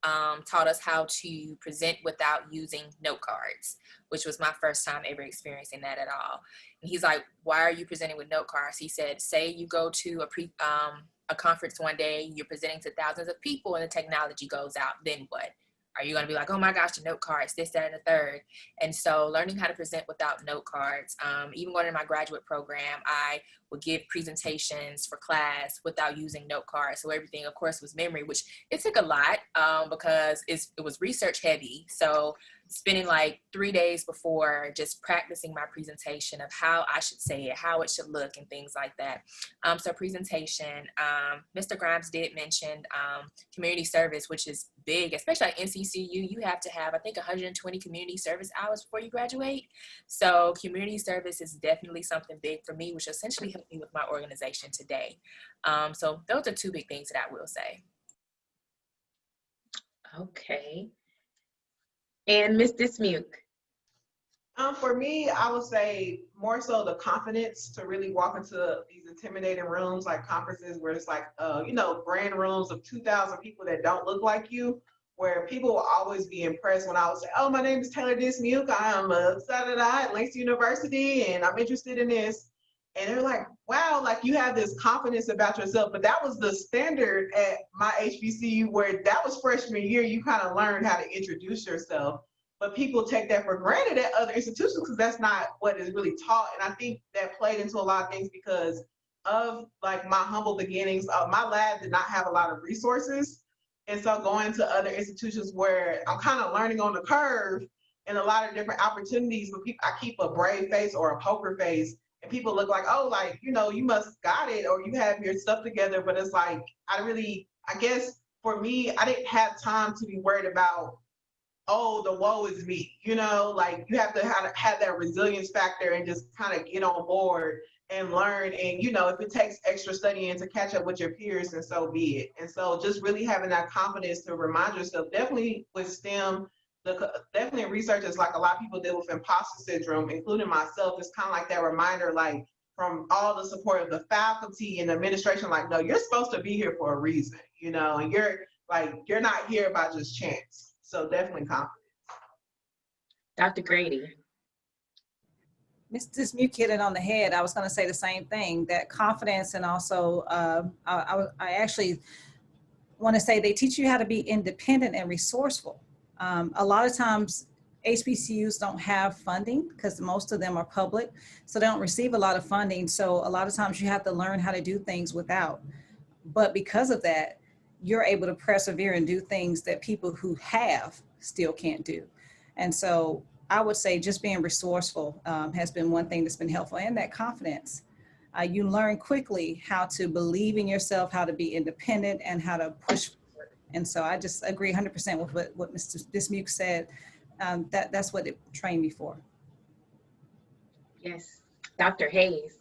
Speaker 4: taught us how to present without using note cards, which was my first time ever experiencing that at all. And he's like, why are you presenting with note cards? He said, say you go to a conference one day, you're presenting to thousands of people and the technology goes out, then what? Are you going to be like, oh my gosh, the note cards, this, that, and the third? And so learning how to present without note cards, even going to my graduate program, I would give presentations for class without using note cards. So everything, of course, was memory, which it took a lot because it was research heavy. So spending like 3 days before just practicing my presentation of how I should say it, how it should look, and things like that. So presentation, Mr. Grimes did mention community service, which is big, especially at NCCU. You have to have, I think, 120 community service hours before you graduate. So community service is definitely something big for me, which essentially helped me with my organization today. So those are two big things that I will say.
Speaker 2: Okay. And Ms. Dismuke.
Speaker 5: For me, I would say more so the confidence to really walk into these intimidating rooms, like conferences where it's like, brand rooms of 2,000 people that don't look like you, where people will always be impressed when I would say, oh, my name is Taylor Dismuke. I'm a at Langston University, and I'm interested in this. And they're like, wow, like you have this confidence about yourself. But that was the standard at my HBCU, where that was freshman year. You kind of learned how to introduce yourself. But people take that for granted at other institutions because that's not what is really taught. And I think that played into a lot of things because of like my humble beginnings. My lab did not have a lot of resources. And so going to other institutions where I'm kind of learning on the curve and a lot of different opportunities, but I keep a brave face or a poker face. And people look like, oh, like, you must got it or you have your stuff together. But it's like, I guess for me, I didn't have time to be worried about, oh, the woe is me, like you have to have that resilience factor and just kind of get on board and learn. And, if it takes extra studying to catch up with your peers, then so be it. And so just really having that confidence to remind yourself, definitely with STEM, definitely research is like a lot of people deal with imposter syndrome, including myself. It's kind of like that reminder, like from all the support of the faculty and administration, like, no, you're supposed to be here for a reason, and you're not here by just chance. So definitely confidence.
Speaker 2: Dr. Grady.
Speaker 6: Ms. Dismuke hit it on the head. I was going to say the same thing, that confidence, and also I actually want to say they teach you how to be independent and resourceful. A lot of times HBCUs don't have funding because most of them are public, so they don't receive a lot of funding. So a lot of times you have to learn how to do things without. But because of that, you're able to persevere and do things that people who have still can't do. And so I would say just being resourceful has been one thing that's been helpful, and that confidence. You learn quickly how to believe in yourself, how to be independent, and how to push forward. And so I just agree 100% with what Mr. Dismuke said. That's what it trained me for.
Speaker 2: Yes. Dr. Hayes.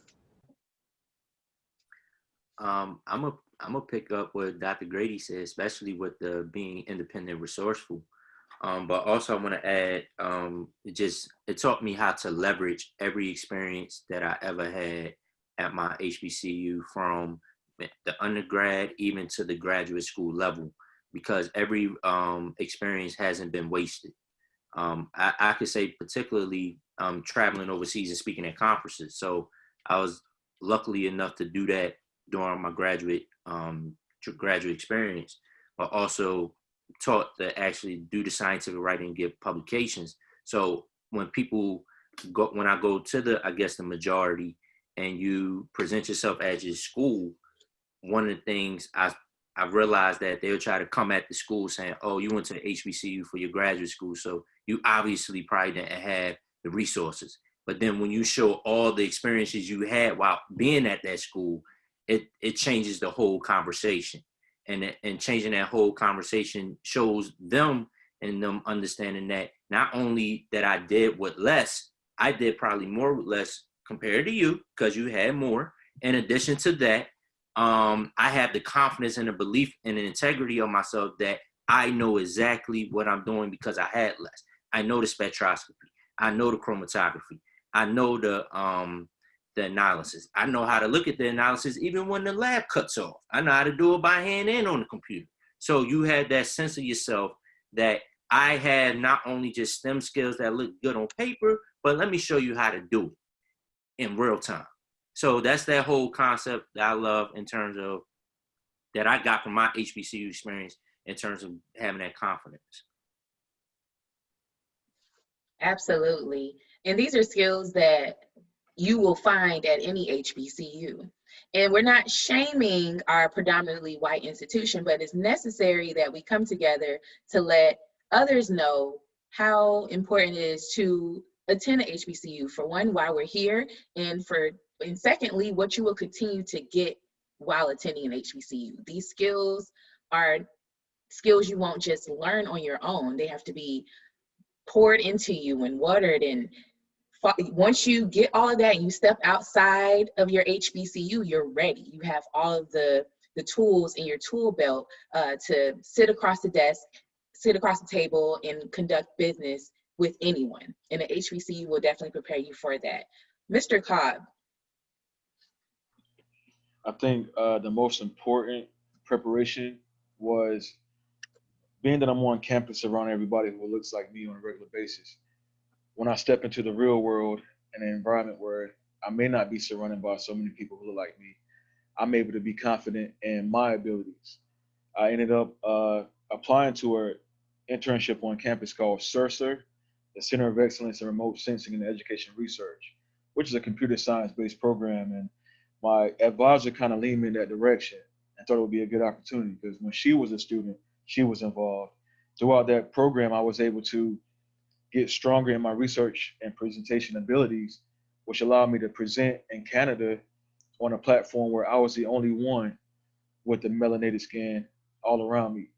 Speaker 7: I'm gonna pick up what Dr. Grady said, especially with the being independent, resourceful. But also I want to add, it taught me how to leverage every experience that I ever had at my HBCU, from the undergrad even to the graduate school level, because every experience hasn't been wasted. I could say particularly traveling overseas and speaking at conferences. So I was lucky enough to do that during my graduate experience, but also taught to actually do the scientific writing and give publications. So when I go to the majority and you present yourself as your school, one of the things I realized that they'll try to come at the school saying, oh, you went to the HBCU for your graduate school, so you obviously probably didn't have the resources. But then when you show all the experiences you had while being at that school, it changes the whole conversation. And changing that whole conversation shows them and them understanding that not only that I did with less, I did probably more with less compared to you because you had more. In addition to that, I have the confidence and the belief and the integrity of myself that I know exactly what I'm doing because I had less. I know the spectroscopy. I know the chromatography. I know the the analysis. I know how to look at the analysis even when the lab cuts off. I know how to do it by hand and on the computer. So you had that sense of yourself that I had not only just STEM skills that look good on paper, but let me show you how to do it in real time. So that's that whole concept that I love in terms of that I got from my HBCU experience in terms of having that confidence.
Speaker 2: Absolutely. And these are skills that you will find at any HBCU. And we're not shaming our predominantly white institution, but it's necessary that we come together to let others know how important it is to attend a HBCU. For one, why we're here, and secondly, what you will continue to get while attending an HBCU. These skills are skills you won't just learn on your own. They have to be poured into you and watered, and once you get all of that and you step outside of your HBCU, you're ready. You have all of the tools in your tool belt to sit across the desk, sit across the table, and conduct business with anyone. And an HBCU will definitely prepare you for that. Mr. Cobb.
Speaker 8: I think the most important preparation was being that I'm on campus around everybody who looks like me on a regular basis. When I step into the real world and an environment where I may not be surrounded by so many people who look like me, I'm able to be confident in my abilities. I ended up applying to an internship on campus called CERSER, the Center of Excellence in Remote Sensing and Education Research, which is a computer science-based program. And my advisor kind of leaned me in that direction and thought it would be a good opportunity because when she was a student, she was involved. Throughout that program, I was able to get stronger in my research and presentation abilities, which allowed me to present in Canada on a platform where I was the only one with the melanated skin all around me.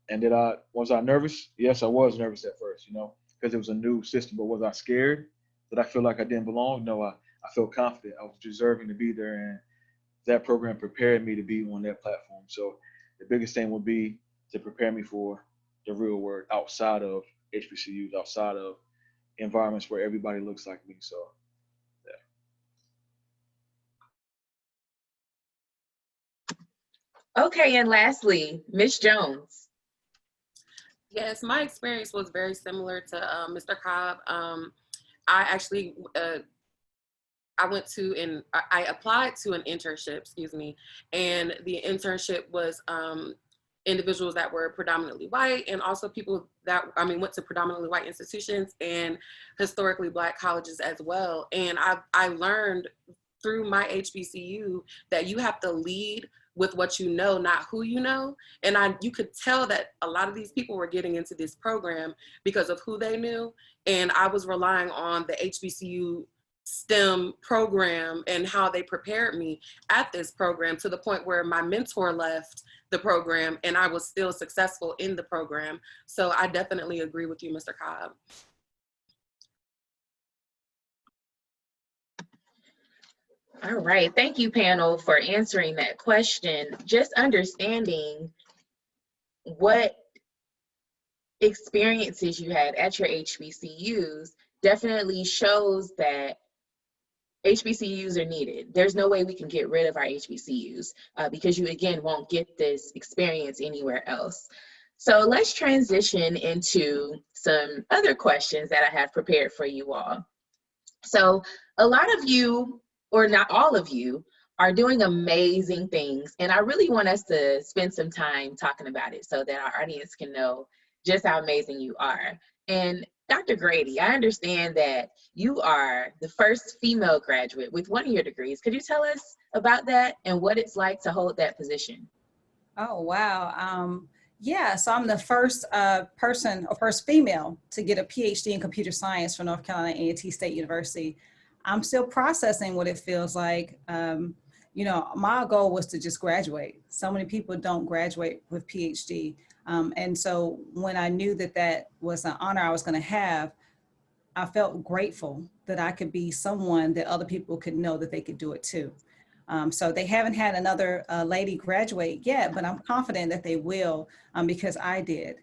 Speaker 8: And was I nervous? Yes, I was nervous at first, because it was a new system. But was I scared? Did I feel like I didn't belong? No, I felt confident. I was deserving to be there, and that program prepared me to be on that platform. So the biggest thing would be to prepare me for the real world outside of HBCUs, outside of environments where everybody looks like me. So,
Speaker 2: yeah. Okay, and lastly, Ms. Jones.
Speaker 9: Yes, my experience was very similar to Mr. Cobb. I actually, I applied to an internship, and the internship was individuals that were predominantly white, and also people that, went to predominantly white institutions and historically Black colleges as well. And I learned through my HBCU that you have to lead with what you know, not who you know. And you could tell that a lot of these people were getting into this program because of who they knew. And I was relying on the HBCU STEM program and how they prepared me at this program, to the point where my mentor left the program and I was still successful in the program. So I definitely agree with you, Mr. Cobb.
Speaker 2: All right, thank you, panel, for answering that question. Just understanding what experiences you had at your HBCUs definitely shows that HBCUs are needed. There's no way we can get rid of our HBCUs because you, again, won't get this experience anywhere else. So let's transition into some other questions that I have prepared for you all. So a lot of you, or not all of you, are doing amazing things. And I really want us to spend some time talking about it so that our audience can know just how amazing you are. And Dr. Grady, I understand that you are the first female graduate with one of your degrees. Could you tell us about that and what it's like to hold that position?
Speaker 6: Oh, wow. Yeah, so I'm the first first female to get a PhD in computer science from North Carolina A&T State University. I'm still processing what it feels like. My goal was to just graduate. So many people don't graduate with PhD. And so when I knew that that was an honor I was going to have, I felt grateful that I could be someone that other people could know that they could do it too. So they haven't had another lady graduate yet, but I'm confident that they will because I did.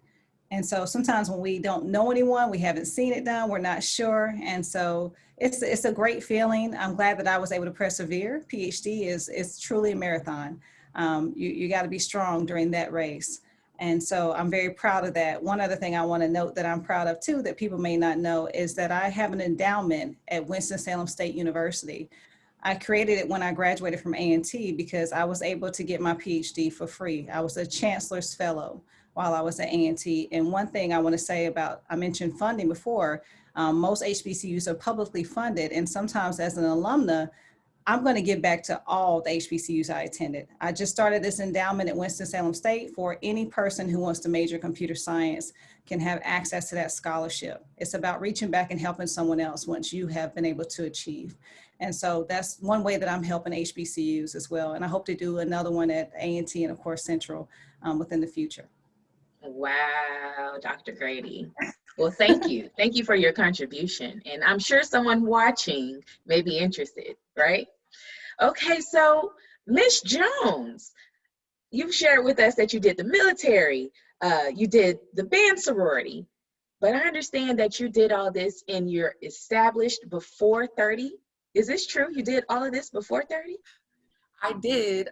Speaker 6: And so sometimes when we don't know anyone, we haven't seen it done, we're not sure. And so it's a great feeling. I'm glad that I was able to persevere. PhD is truly a marathon. You got to be strong during that race. And so I'm very proud of that. One other thing I want to note that I'm proud of too, that people may not know, is that I have an endowment at Winston-Salem State University. I created it when I graduated from A&T because I was able to get my PhD for free. I was a Chancellor's Fellow while I was at A&T. And one thing I want to say about, I mentioned funding before, most HBCUs are publicly funded. And sometimes as an alumna, I'm going to give back to all the HBCUs I attended. I just started this endowment at Winston-Salem State for any person who wants to major computer science can have access to that scholarship. It's about reaching back and helping someone else once you have been able to achieve. And so that's one way that I'm helping HBCUs as well. And I hope to do another one at A&T and of course Central within the future.
Speaker 2: Wow, Dr. Grady. Well, thank you. Thank you for your contribution. And I'm sure someone watching may be interested, right? Okay, so Miss Jones, you've shared with us that you did the military, you did the band sorority, but I understand that you did all this and you're established before 30. Is this true? You did all of this before 30?
Speaker 9: I did.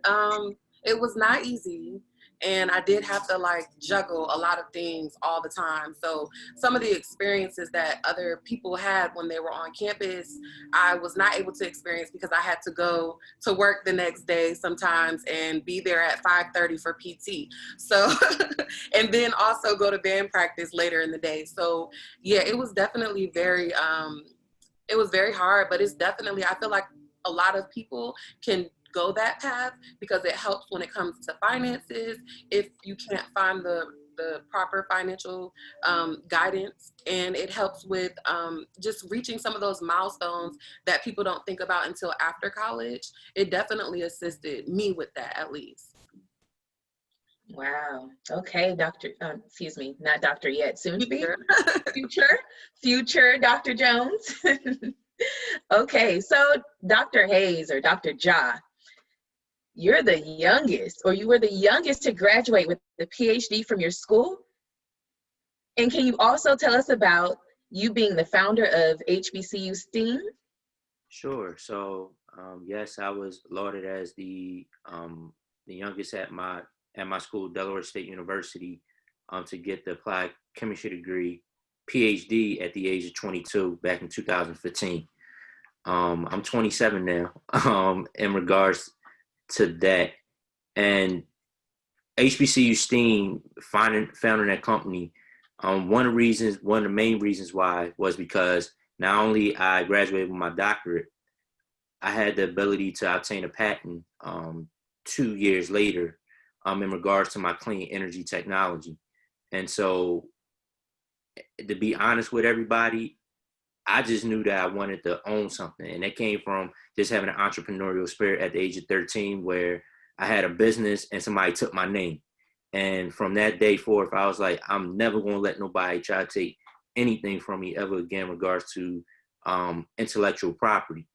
Speaker 9: It was not easy. And I did have to like juggle a lot of things all the time. So some of the experiences that other people had when they were on campus, I was not able to experience because I had to go to work the next day sometimes and be there at 5:30 for PT. So, and then also go to band practice later in the day. So yeah, it was definitely very, it was very hard, but it's definitely, I feel like a lot of people can go that path because it helps when it comes to finances if you can't find the proper financial guidance, and it helps with just reaching some of those milestones that people don't think about until after college. It definitely assisted me with that, at least.
Speaker 2: Wow. Okay, Dr. Excuse me, not doctor yet, soon to be.
Speaker 9: Future.
Speaker 2: Future Dr. Jones. Okay, so Dr. Hayes or Dr. Ja, you're the youngest, or you were the youngest to graduate with the PhD from your school. And can you also tell us about you being the founder of HBCU STEAM?
Speaker 7: Sure. So yes, I was lauded as the youngest at my school, Delaware State University, to get the applied chemistry degree, PhD, at the age of 22 back in 2015. I'm 27 now. In regards to that, and HBCU STEAM founding that company, one of the main reasons why was because not only I graduated with my doctorate, I had the ability to obtain a patent 2 years later in regards to my clean energy technology. And so, to be honest with everybody, I just knew that I wanted to own something. And that came from just having an entrepreneurial spirit at the age of 13, where I had a business and somebody took my name. And from that day forth, I was like, I'm never going to let nobody try to take anything from me ever again in regards to intellectual property.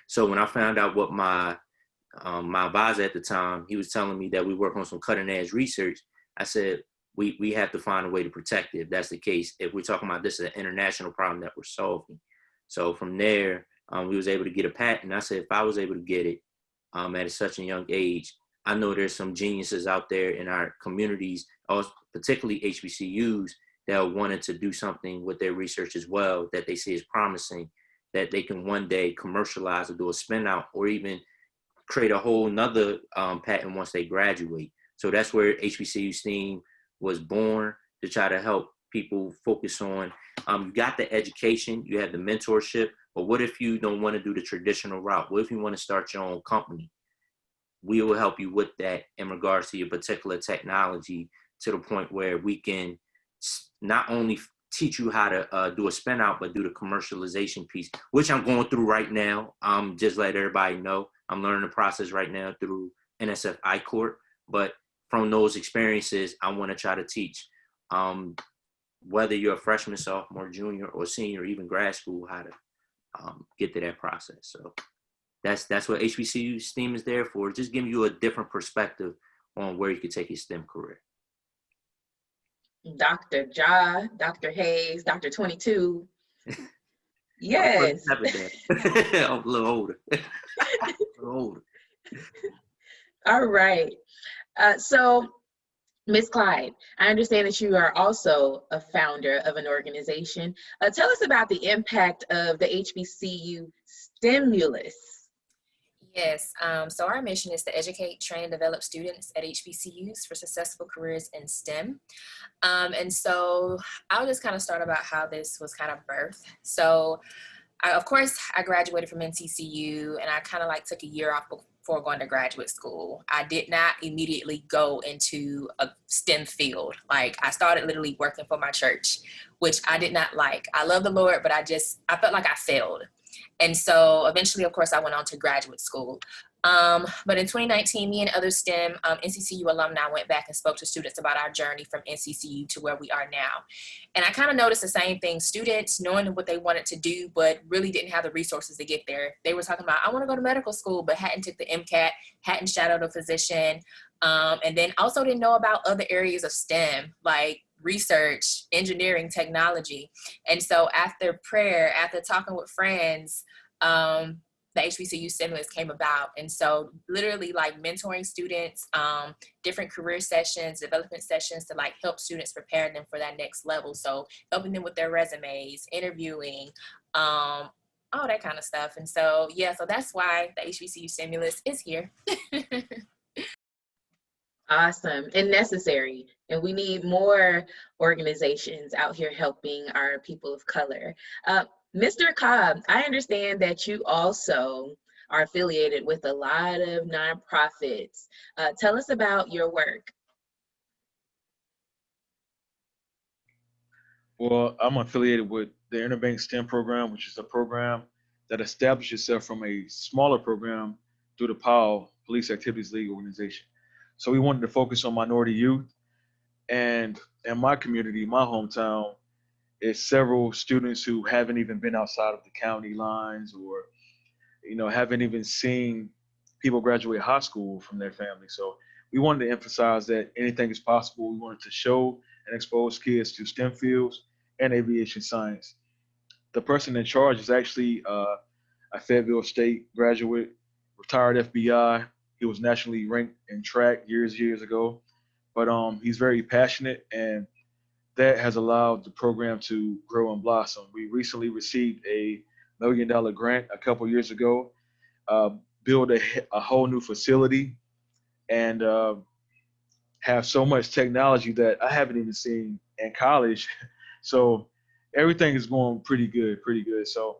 Speaker 7: So when I found out what my advisor at the time, he was telling me that we work on some cutting edge research, I said, we have to find a way to protect it if that's the case. If we're talking about this is an international problem that we're solving. So from there, we was able to get a patent. I said, if I was able to get it at such a young age, I know there's some geniuses out there in our communities, particularly HBCUs, that wanted to do something with their research as well, that they see as promising, that they can one day commercialize or do a spin out, or even create a whole nother patent once they graduate. So that's where HBCU STEAM was born, to try to help people focus on, you got the education, you have the mentorship, but what if you don't want to do the traditional route? What if you want to start your own company? We will help you with that in regards to your particular technology, to the point where we can not only teach you how to do a spin out, but do the commercialization piece, which I'm going through right now. Just let everybody know, I'm learning the process right now through NSF I-Court. But from those experiences, I want to try to teach, whether you're a freshman, sophomore, junior, or senior, or even grad school, how to get to that process. So that's what HBCU STEAM is there for, just giving you a different perspective on where you could take your STEM career.
Speaker 2: Dr. Ja, Dr. Hayes, Dr. 22. Yes.
Speaker 7: I'm a little older. A little older.
Speaker 2: All right. So, Ms. Clyde, I understand that you are also a founder of an organization. Tell us about the impact of the HBCU STEMulUS.
Speaker 4: Yes, so our mission is to educate, train, and develop students at HBCUs for successful careers in STEM. And so I'll just kind of start about how this was kind of birthed. So of course, I graduated from NCCU and I kind of like took a year off before going to graduate school. I did not immediately go into a STEM field. Like I started literally working for my church, which I did not like. I love the Lord, but I felt like I failed. And so eventually, of course, I went on to graduate school. But in 2019, me and other STEM NCCU alumni went back and spoke to students about our journey from NCCU to where we are now. And I kind of noticed the same thing, students knowing what they wanted to do, but really didn't have the resources to get there. They were talking about, I want to go to medical school, but hadn't took the MCAT, hadn't shadowed a physician, and then also didn't know about other areas of STEM, like research, engineering, technology. And so after prayer, after talking with friends, the HBCU STEMulUS came about. And so literally like mentoring students, different career sessions, development sessions to like help students prepare them for that next level. So helping them with their resumes, interviewing, all that kind of stuff. And so, yeah, so that's why the HBCU STEMulUS is here.
Speaker 2: Awesome and necessary. And we need more organizations out here helping our people of color. Mr. Cobb, I understand that you also are affiliated with a lot of nonprofits. Tell us about your work.
Speaker 8: Well, I'm affiliated with the Interbank STEM program, which is a program that established itself from a smaller program through the POW, Police Activities League organization. So we wanted to focus on minority youth. And in my community, my hometown, is several students who haven't even been outside of the county lines or, haven't even seen people graduate high school from their family. So we wanted to emphasize that anything is possible. We wanted to show and expose kids to STEM fields and aviation science. The person in charge is actually a Fayetteville State graduate, retired FBI. He was nationally ranked in track years ago, but he's very passionate, and that has allowed the program to grow and blossom. We recently received a $1 million grant a couple years ago, build a whole new facility, and have so much technology that I haven't even seen in college. So everything is going pretty good. So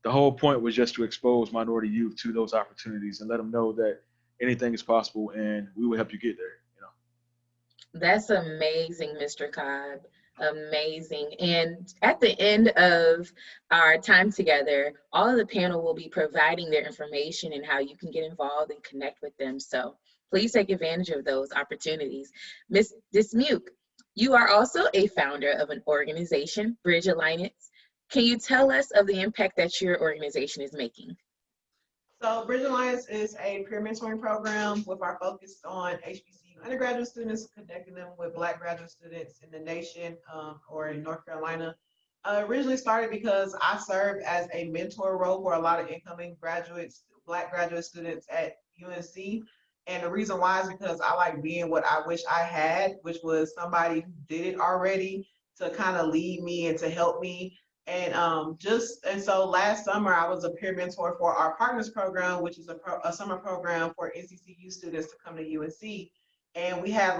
Speaker 8: the whole point was just to expose minority youth to those opportunities and let them know that anything is possible, and we will help you get there.
Speaker 2: That's amazing, Mr. Cobb. Amazing. And at the end of our time together, all of the panel will be providing their information and how you can get involved and connect with them. So please take advantage of those opportunities. Ms. Dismuke, you are also a founder of an organization, Bridge Alliance. Can you tell us of the impact that your organization is making?
Speaker 5: So Bridge Alliance is a peer mentoring program with our focus on HBCU undergraduate students, connecting them with Black graduate students in the nation or in North Carolina. Originally started because I served as a mentor role for a lot of incoming graduates, Black graduate students at UNC. And the reason why is because I like being what I wish I had, which was somebody who did it already to kind of lead me and to help me. And so last summer I was a peer mentor for our partners program, which is a summer program for NCCU students to come to UNC. And we had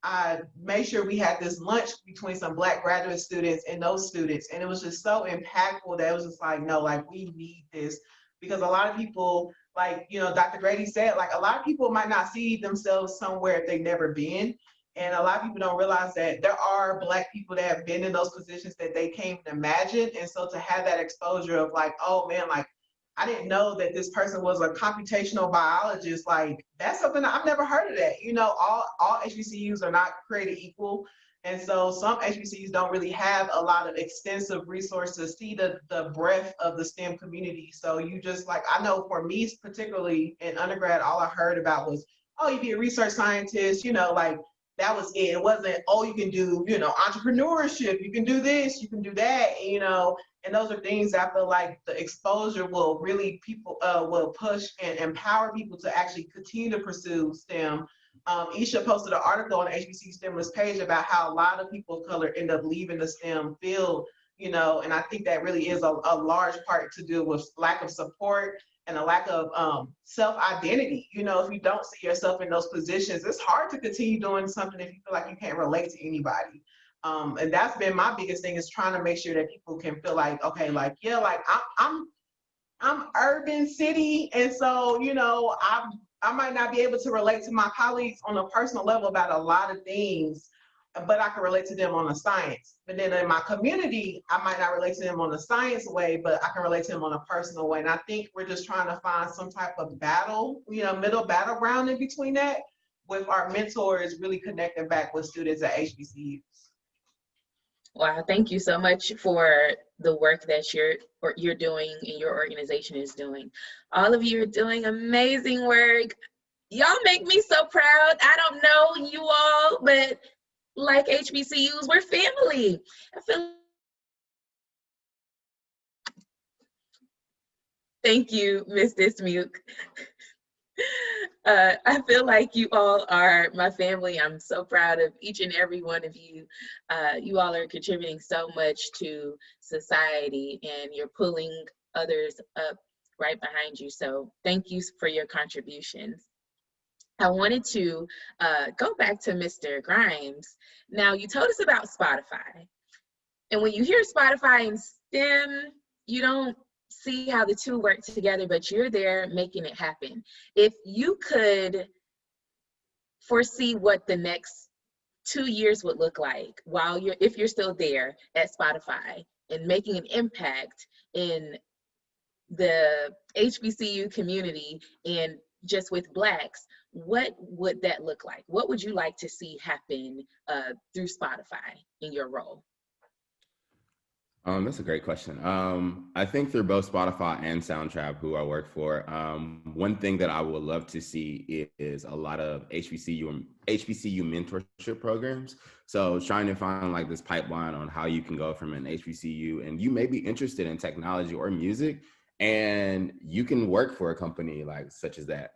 Speaker 5: I made sure we had this lunch between some Black graduate students and those students, and it was just so impactful that it was just like, no, like we need this, because a lot of people, like Dr. Grady said, like a lot of people might not see themselves somewhere if they've never been. And a lot of people don't realize that there are Black people that have been in those positions that they can't even imagine. And so to have that exposure of like, oh man, like I didn't know that this person was a computational biologist, like that's something that I've never heard of that. All HBCUs are not created equal. And so some HBCUs don't really have a lot of extensive resources to see the breadth of the STEM community. So you just like, I know for me particularly in undergrad, all I heard about was, oh, you be a research scientist, like that was it. It wasn't, oh, you can do, you know, entrepreneurship, you can do this, you can do that, you know, and those are things that I feel like the exposure will really will push and empower people to actually continue to pursue STEM. Eisha posted an article on the HBCU STEMulUS page about how a lot of people of color end up leaving the STEM field, you know, and I think that really is a large part to do with lack of support and a lack of self-identity. You know, if you don't see yourself in those positions, it's hard to continue doing something if you feel like you can't relate to anybody. And that's been my biggest thing, is trying to make sure that people can feel like, okay, like, yeah, like I'm urban city. And so, you know, I might not be able to relate to my colleagues on a personal level about a lot of things, but I can relate to them on a science. But then in my community, I might not relate to them on a science way, but I can relate to them on a personal way. And I think we're just trying to find some type of battle, you know, middle battleground in between that, with our mentors really connecting back with students at HBCUs.
Speaker 2: Wow, thank you so much for the work that you're doing and your organization is doing. All of you are doing amazing work. Y'all make me so proud. I don't know you all, but like HBCUs, we're family. Thank you, Ms. Dismuke. I feel like you all are my family. I'm so proud of each and every one of you. You all are contributing so much to society, and you're pulling others up right behind you. So thank you for your contributions. I wanted to go back to Mr. Grimes. Now, you told us about Spotify. And when you hear Spotify and STEM, you don't see how the two work together, but you're there making it happen. If you could foresee what the next 2 years would look like if you're still there at Spotify and making an impact in the HBCU community and just with Blacks, what would that look like? What would you like to see happen through Spotify in your role?
Speaker 3: That's a great question. I think through both Spotify and Soundtrap, who I work for, one thing that I would love to see is a lot of HBCU mentorship programs. So trying to find like this pipeline on how you can go from an HBCU, and you may be interested in technology or music, and you can work for a company like such as that.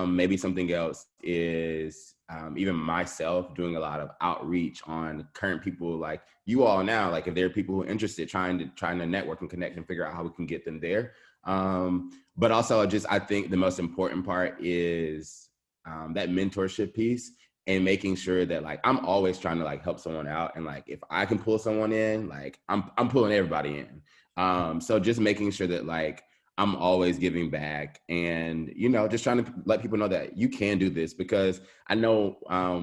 Speaker 3: Maybe something else is even myself doing a lot of outreach on current people like you all now. Like if there are people who are interested, trying to network and connect and figure out how we can get them there. But also I think the most important part is that mentorship piece, and making sure that like I'm always trying to like help someone out, and like if I can pull someone in, like I'm pulling everybody in. So just making sure that like I'm always giving back, and you know, just trying to let people know that you can do this. Because I know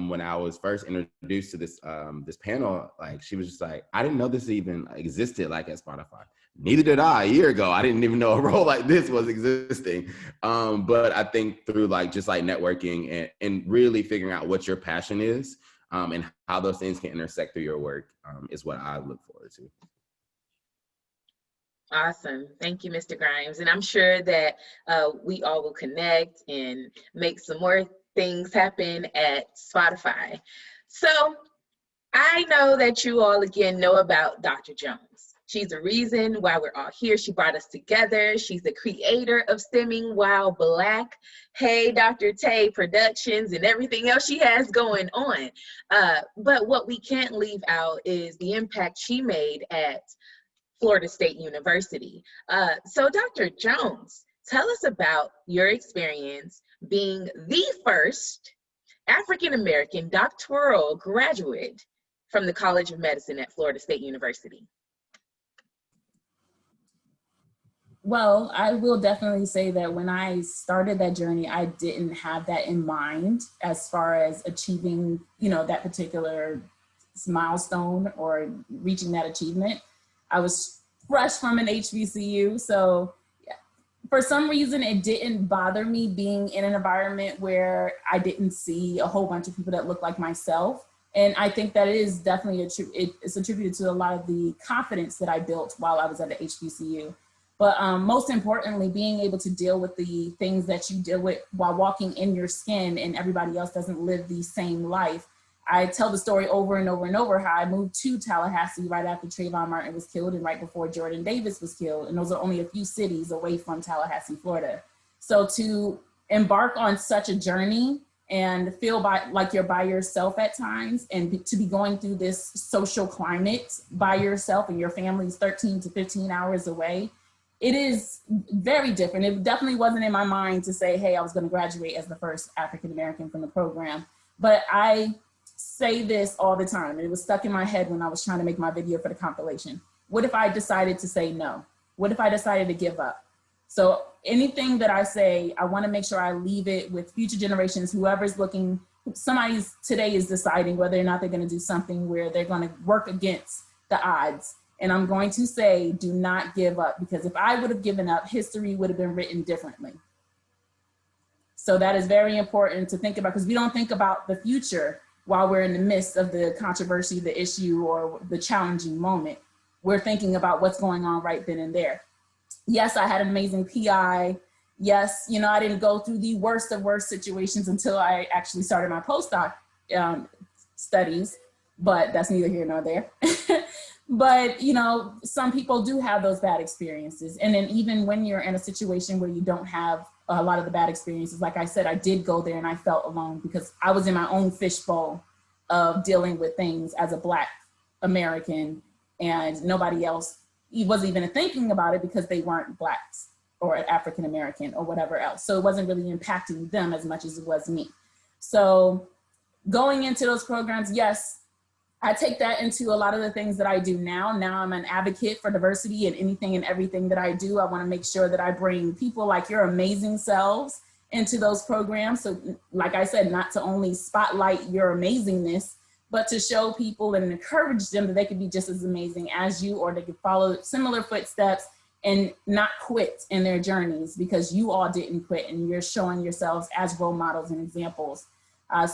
Speaker 3: when I was first introduced to this this panel, like she was just like, I didn't know this even existed like at Spotify. Neither did I a year ago. I didn't even know a role like this was existing. But I think through like just like networking and really figuring out what your passion is and how those things can intersect through your work is what I look forward to.
Speaker 2: Awesome. Thank you, Mr. Grimes. And I'm sure that we all will connect and make some more things happen at Spotify. So I know that you all, again, know about Dr. Jones. She's the reason why we're all here. She brought us together. She's the creator of Stemming While Black. Hey, Dr. Tay Productions and everything else she has going on. But what we can't leave out is the impact she made at Florida State University. So Dr. Jones, tell us about your experience being the first African-American doctoral graduate from the College of Medicine at Florida State University.
Speaker 1: Well, I will definitely say that when I started that journey, I didn't have that in mind as far as achieving, you know, that particular milestone or reaching that achievement. I was fresh from an HBCU, so for some reason it didn't bother me being in an environment where I didn't see a whole bunch of people that looked like myself. And I think that it is definitely it's attributed to a lot of the confidence that I built while I was at the HBCU. But most importantly, being able to deal with the things that you deal with while walking in your skin and everybody else doesn't live the same life I tell the story over and over and over how I moved to Tallahassee right after Trayvon Martin was killed and right before Jordan Davis was killed. And those are only a few cities away from Tallahassee, Florida. So to embark on such a journey and feel like you're by yourself at times, and to be going through this social climate by yourself and your family's 13 to 15 hours away, it is very different. It definitely wasn't in my mind to say, hey, I was going to graduate as the first African-American from the program. But I say this all the time. It was stuck in my head when I was trying to make my video for the compilation. What if I decided to say no? What if I decided to give up? So anything that I say, I want to make sure I leave it with future generations, whoever's looking, somebody's today is deciding whether or not they're going to do something where they're going to work against the odds. And I'm going to say, do not give up, because if I would have given up, history would have been written differently. So that is very important to think about, because we don't think about the future while we're in the midst of the controversy, the issue, or the challenging moment. We're thinking about what's going on right then and there. Yes, I had an amazing PI. Yes, you know, I didn't go through the worst of worst situations until I actually started my postdoc studies, but that's neither here nor there. But, you know, some people do have those bad experiences. And then even when you're in a situation where you don't have a lot of the bad experiences, like I said, I did go there and I felt alone because I was in my own fishbowl of dealing with things as a Black American, and nobody else wasn't even thinking about it because they weren't Blacks or African American or whatever else. So it wasn't really impacting them as much as it was me. So going into those programs, yes, I take that into a lot of the things that I do now. Now I'm an advocate for diversity in anything and everything that I do. I want to make sure that I bring people like your amazing selves into those programs. So like I said, not to only spotlight your amazingness, but to show people and encourage them that they could be just as amazing as you, or they could follow similar footsteps and not quit in their journeys, because you all didn't quit and you're showing yourselves as role models and examples.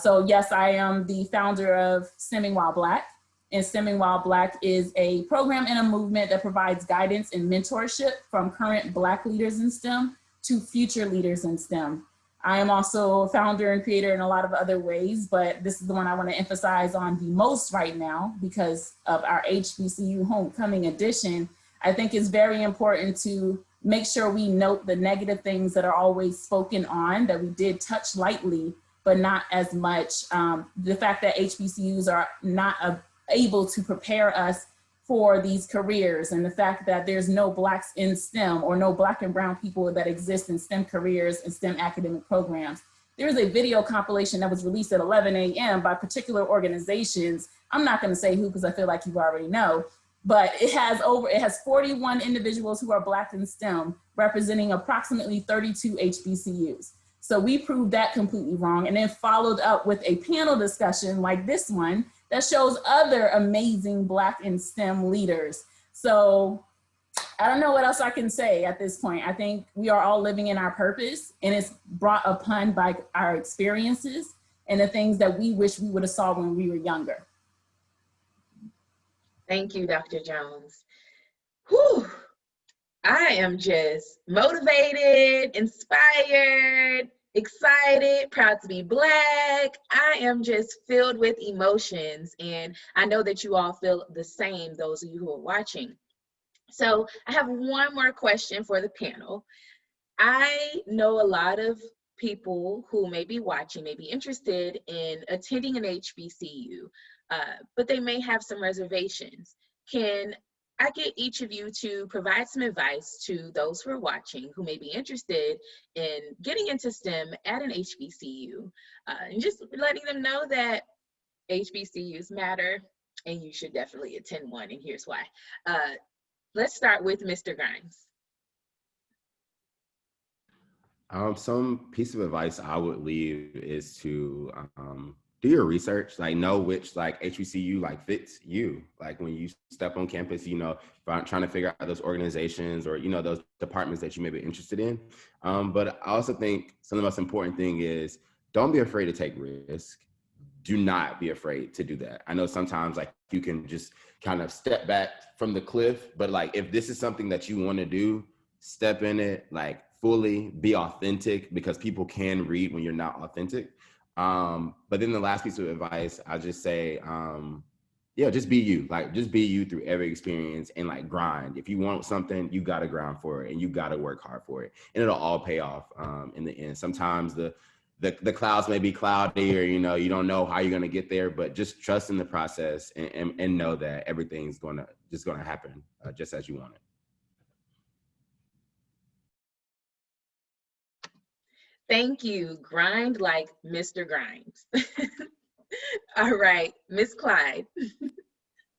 Speaker 1: So yes, I am the founder of STEMING While Black, and STEMING While Black is a program and a movement that provides guidance and mentorship from current Black leaders in STEM to future leaders in STEM. I am also a founder and creator in a lot of other ways, but this is the one I want to emphasize on the most right now because of our HBCU homecoming edition. I think it's very important to make sure we note the negative things that are always spoken on, that we did touch lightly, but not as much. The fact that HBCUs are not able to prepare us for these careers, and the fact that there's no Blacks in STEM or no Black and brown people that exist in STEM careers and STEM academic programs. There's a video compilation that was released at 11 a.m. by particular organizations. I'm not gonna say who because I feel like you already know, but it has 41 individuals who are Black in STEM, representing approximately 32 HBCUs. So we proved that completely wrong, and then followed up with a panel discussion like this one that shows other amazing Black and STEM leaders. So I don't know what else I can say at this point. I think we are all living in our purpose, and it's brought upon by our experiences and the things that we wish we would have saw when we were younger.
Speaker 2: Thank you, Dr. Jones. Whew. I am just motivated, inspired, excited, proud to be Black. I am just filled with emotions, and I know that you all feel the same, those of you who are watching. So I have one more question for the panel. I know a lot of people who may be watching, may be interested in attending an HBCU, but they may have some reservations. Can I get each of you to provide some advice to those who are watching who may be interested in getting into STEM at an HBCU, and just letting them know that HBCUs matter and you should definitely attend one, and here's why. Let's start with Mr. Grimes.
Speaker 3: Some piece of advice I would leave is to do your research, like know which like HBCU like fits you. Like when you step on campus, you know, trying to figure out those organizations or, you know, those departments that you may be interested in. But I also think some of the most important thing is don't be afraid to take risk. Do not be afraid to do that. I know sometimes like you can just kind of step back from the cliff, but like if this is something that you want to do, step in it, like fully be authentic, because people can read when you're not authentic. But then the last piece of advice, I'll just say, yeah, just be you. Like, just be you through every experience and like grind. If you want something, you got to grind for it and you got to work hard for it, and it'll all pay off in the end. Sometimes the clouds may be cloudy, or you don't know how you're gonna get there, but just trust in the process and know that everything's gonna happen just as you want it.
Speaker 2: Thank you. Grind like Mr. Grimes. All right, Miss Clyde.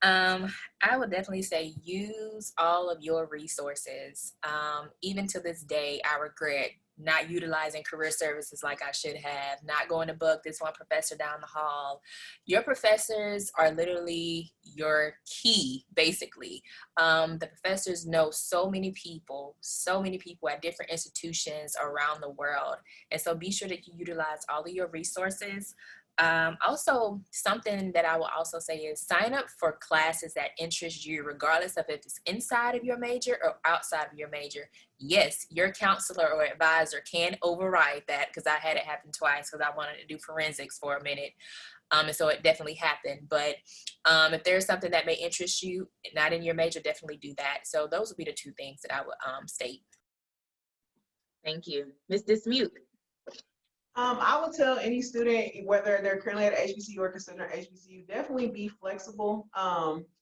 Speaker 4: I would definitely say use all of your resources. Even to this day, I regret not utilizing career services like I should have, not going to book this one professor down the hall. Your professors are literally your key, basically. The professors know so many people at different institutions around the world. And so be sure that you utilize all of your resources. Also, something that I will also say is sign up for classes that interest you, regardless of if it's inside of your major or outside of your major. Yes, your counselor or advisor can override that, because I had it happen twice because I wanted to do forensics for a minute. And so it definitely happened. But if there's something that may interest you, not in your major, definitely do that. So those would be the two things that I would state.
Speaker 2: Thank you. Ms. Dismute.
Speaker 5: I would tell any student, whether they're currently at HBCU or considering HBCU, definitely be flexible,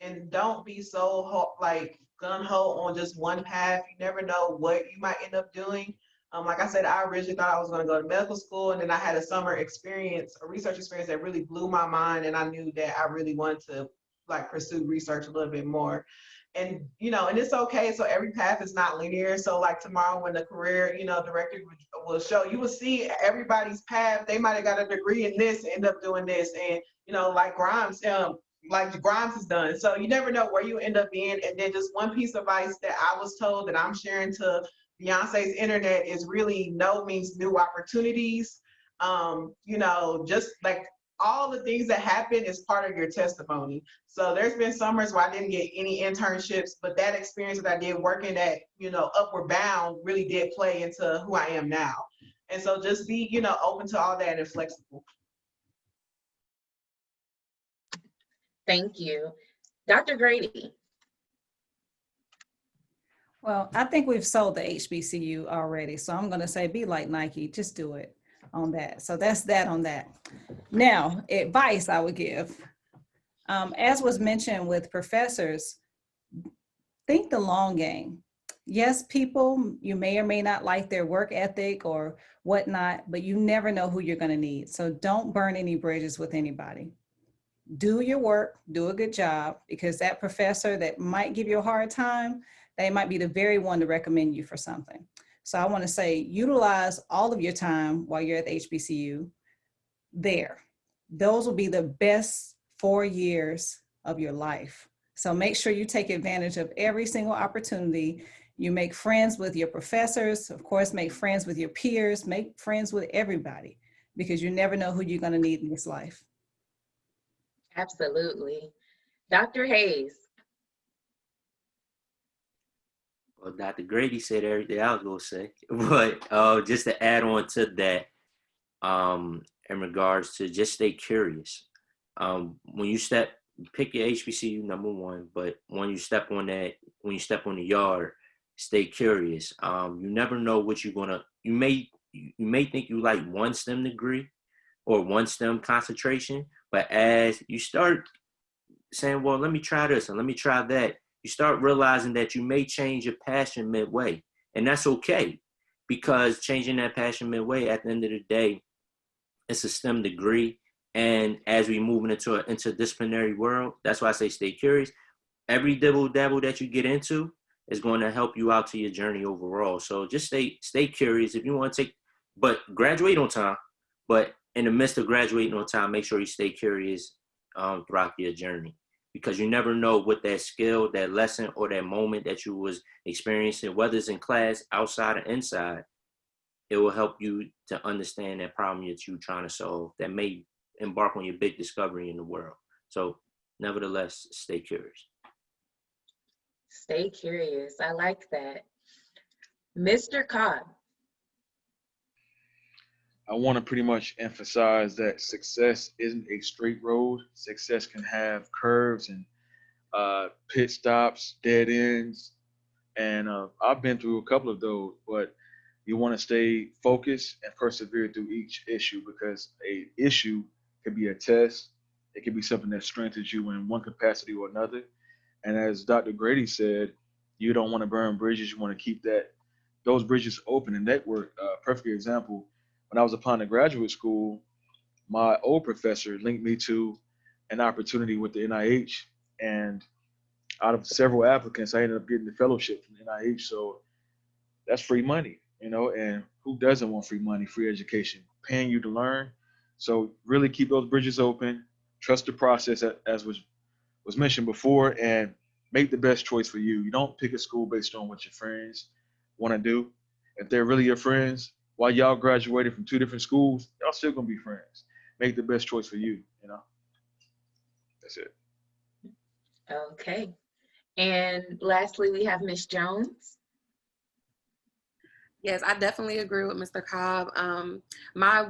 Speaker 5: and don't be so gun-ho on just one path. You never know what you might end up doing. Like I said, I originally thought I was going to go to medical school, and then I had a summer experience, a research experience that really blew my mind, and I knew that I really wanted to pursue research a little bit more. And and it's okay. So every path is not linear. So like tomorrow, when the career director will show, you will see everybody's path. They might have got a degree in this and end up doing this, and like Grimes has done. So you never know where you end up being. And then just one piece of advice that I was told that I'm sharing to Beyonce's internet is really no means new opportunities. Just like all the things that happen is part of your testimony. So there's been summers where I didn't get any internships, but that experience that I did working at, Upward Bound really did play into who I am now. And so just be, open to all that and flexible.
Speaker 2: Thank you. Dr. Grady.
Speaker 6: Well, I think we've sold the HBCU already. So I'm going to say, be like Nike, just do it on that. So that's that on that. Now, advice I would give, as was mentioned with professors, think the long game. Yes, people, you may or may not like their work ethic or whatnot, but you never know who you're going to need. So don't burn any bridges with anybody. Do your work, do a good job, because that professor that might give you a hard time, they might be the very one to recommend you for something. So I want to say, utilize all of your time while you're at the HBCU there. Those will be the best 4 years of your life. So make sure you take advantage of every single opportunity. You make friends with your professors, of course, make friends with your peers, make friends with everybody, because you never know who you're going to need in this life.
Speaker 2: Absolutely. Dr. Hayes.
Speaker 7: Well, Dr. Grady said everything I was going to say, but just to add on to that, in regards to just stay curious. When you pick your HBCU, number one, but when you step on the yard, stay curious. You never know what you may think you like one STEM degree or one STEM concentration, but as you start saying, well, let me try this and let me try that, you start realizing that you may change your passion midway. And that's okay, because changing that passion midway, at the end of the day, it's a STEM degree. And as we move into an interdisciplinary world, that's why I say stay curious. Every dibble dabble that you get into is going to help you out to your journey overall. So just stay curious. If you want to but graduate on time. But in the midst of graduating on time, make sure you stay curious throughout your journey, because you never know what that skill, that lesson, or that moment that you was experiencing, whether it's in class, outside, or inside, it will help you to understand that problem that you're trying to solve that may embark on your big discovery in the world. So nevertheless, stay curious.
Speaker 2: Stay curious. I like that. Mr. Cobb.
Speaker 8: I want to pretty much emphasize that success isn't a straight road. Success can have curves and pit stops, dead ends, and I've been through a couple of those. But you want to stay focused and persevere through each issue, because a issue could be a test. It could be something that strengthens you in one capacity or another. And as Dr. Grady said, you don't want to burn bridges. You want to keep those bridges open and network. Perfect example. When I was applying to graduate school, my old professor linked me to an opportunity with the NIH, and out of several applicants, I ended up getting the fellowship from the NIH. So that's free money, and who doesn't want free money, free education, paying you to learn? So really keep those bridges open, trust the process as was mentioned before, and make the best choice for you. You don't pick a school based on what your friends want to do. If they're really your friends, while y'all graduated from two different schools, y'all still gonna be friends. Make the best choice for you, That's it.
Speaker 2: Okay. And lastly, we have Ms. Jones.
Speaker 9: Yes, I definitely agree with Mr. Cobb. My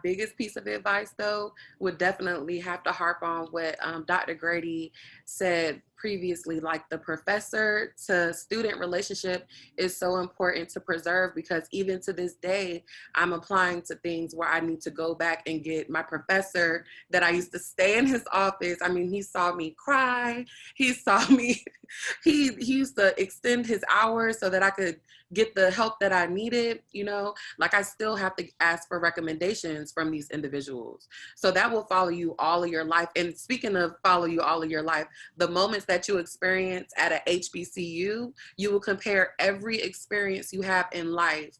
Speaker 9: biggest piece of advice, though, would definitely have to harp on what Dr. Grady said previously. Like, the professor to student relationship is so important to preserve, because even to this day, I'm applying to things where I need to go back and get my professor that I used to stay in his office. I mean, he saw me cry. He saw me, he used to extend his hours so that I could get the help that I needed, like, I still have to ask for recommendations from these individuals. So that will follow you all of your life. And speaking of follow you all of your life, the moments that you experience at a HBCU, you will compare every experience you have in life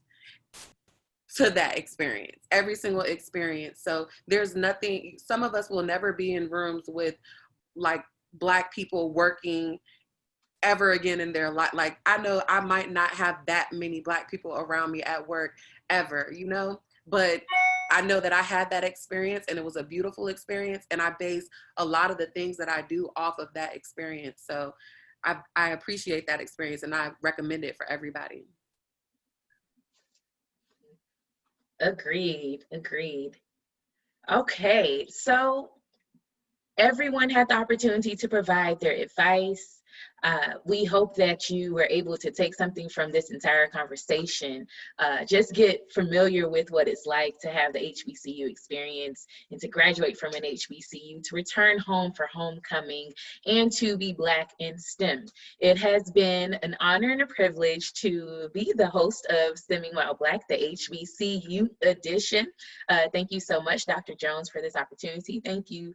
Speaker 9: to that experience, every single experience. So there's nothing, some of us will never be in rooms with like Black people working ever again in their life. Like, I know I might not have that many Black people around me at work ever, but I know that I had that experience, and it was a beautiful experience, and I base a lot of the things that I do off of that experience. So I appreciate that experience, and I recommend it for everybody.
Speaker 2: Agreed. Okay, so everyone had the opportunity to provide their advice. We hope that you were able to take something from this entire conversation. Just get familiar with what it's like to have the HBCU experience and to graduate from an HBCU, to return home for homecoming, and to be Black in STEM. It has been an honor and a privilege to be the host of STEMing While Black, the HBCU edition. Thank you so much, Dr. Jones, for this opportunity. Thank you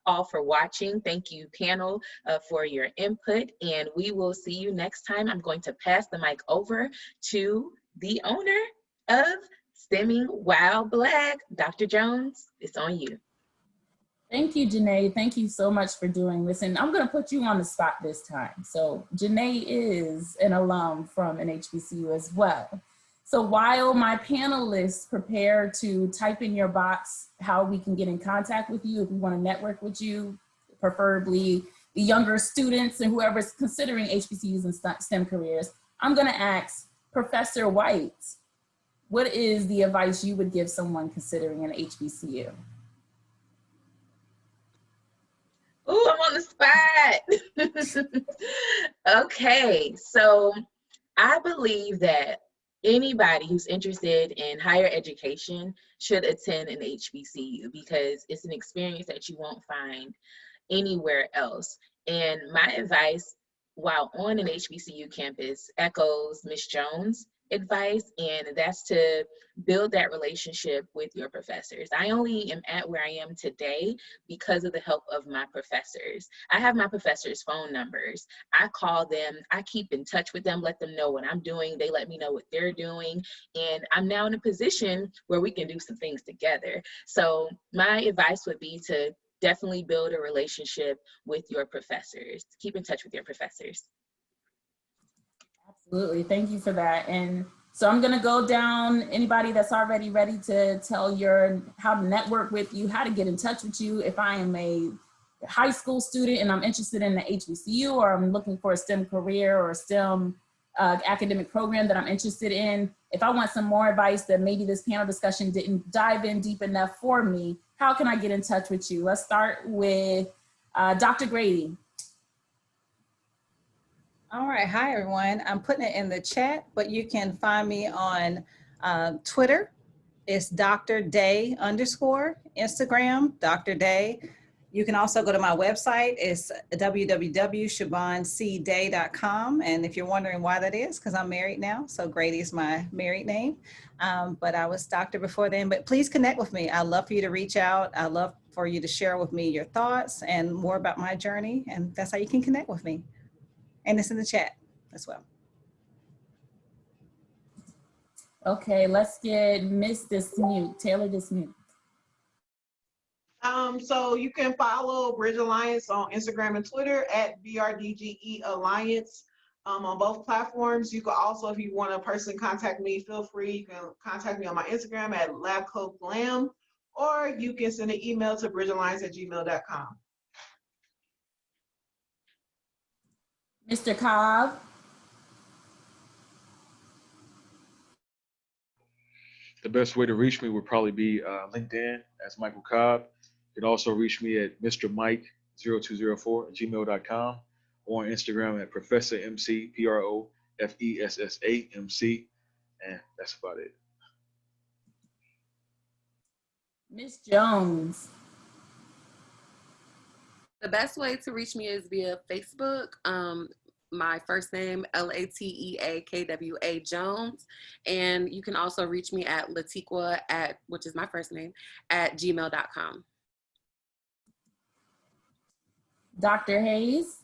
Speaker 2: all for watching. Thank you, panel, for your input, and we will see you next time. I'm going to pass the mic over to the owner of STEMing While Black. Dr. Jones, it's on you.
Speaker 1: Thank you, Janae. Thank you so much for doing this. And I'm going to put you on the spot this time. So Janae is an alum from an HBCU as well. So while my panelists prepare to type in your box how we can get in contact with you if we want to network with you, preferably the younger students and whoever's considering HBCUs and STEM careers, I'm going to ask Professor White, what is the advice you would give someone considering an HBCU?
Speaker 2: Ooh, I'm on the spot. Okay, so I believe that anybody who's interested in higher education should attend an HBCU, because it's an experience that you won't find anywhere else. And my advice while on an HBCU campus echoes Ms. Jones' advice, and that's to build that relationship with your professors. I only am at where I am today because of the help of my professors. I have my professors' phone numbers. I call them, I keep in touch with them, let them know what I'm doing. They let me know what they're doing. And I'm now in a position where we can do some things together. So my advice would be to definitely build a relationship with your professors. Keep in touch with your professors.
Speaker 1: Absolutely, thank you for that. And so I'm gonna go down, anybody that's already ready to tell how to network with you, how to get in touch with you. If I am a high school student and I'm interested in the HBCU, or I'm looking for a STEM career or a STEM academic program that I'm interested in, if I want some more advice that maybe this panel discussion didn't dive in deep enough for me, how can I get in touch with you? Let's start with Dr. Grady.
Speaker 6: All right, hi everyone. I'm putting it in the chat, but you can find me on Twitter. It's Dr. Day _ Instagram, Dr. Day. You can also go to my website. It's www.shaboncday.com. And if you're wondering why that is, because I'm married now. So Grady is my married name. But I was doctor before then. But please connect with me. I'd love for you to reach out. I'd love for you to share with me your thoughts and more about my journey. And that's how you can connect with me. And it's in the chat as well.
Speaker 1: Okay, let's get Miss Dismute, Taylor Dismute.
Speaker 5: So you can follow Bridge Alliance on Instagram and Twitter at BRDGE Alliance on both platforms. You can also, if you want to personally contact me, feel free. You can contact me on my Instagram at labcoatglam, or you can send an email to bridgealliance@gmail.com.
Speaker 1: Mr. Cobb.
Speaker 8: The best way to reach me would probably be LinkedIn as Michael Cobb. You can also reach me at mrmike0204@gmail.com, or on Instagram at Professor MC, PROFESSA MC, and that's about it.
Speaker 1: Miss Jones.
Speaker 9: The best way to reach me is via Facebook. My first name, LATEAKWA Jones. And you can also reach me at Latiqua which is my first name, at gmail.com.
Speaker 1: Dr. Hayes.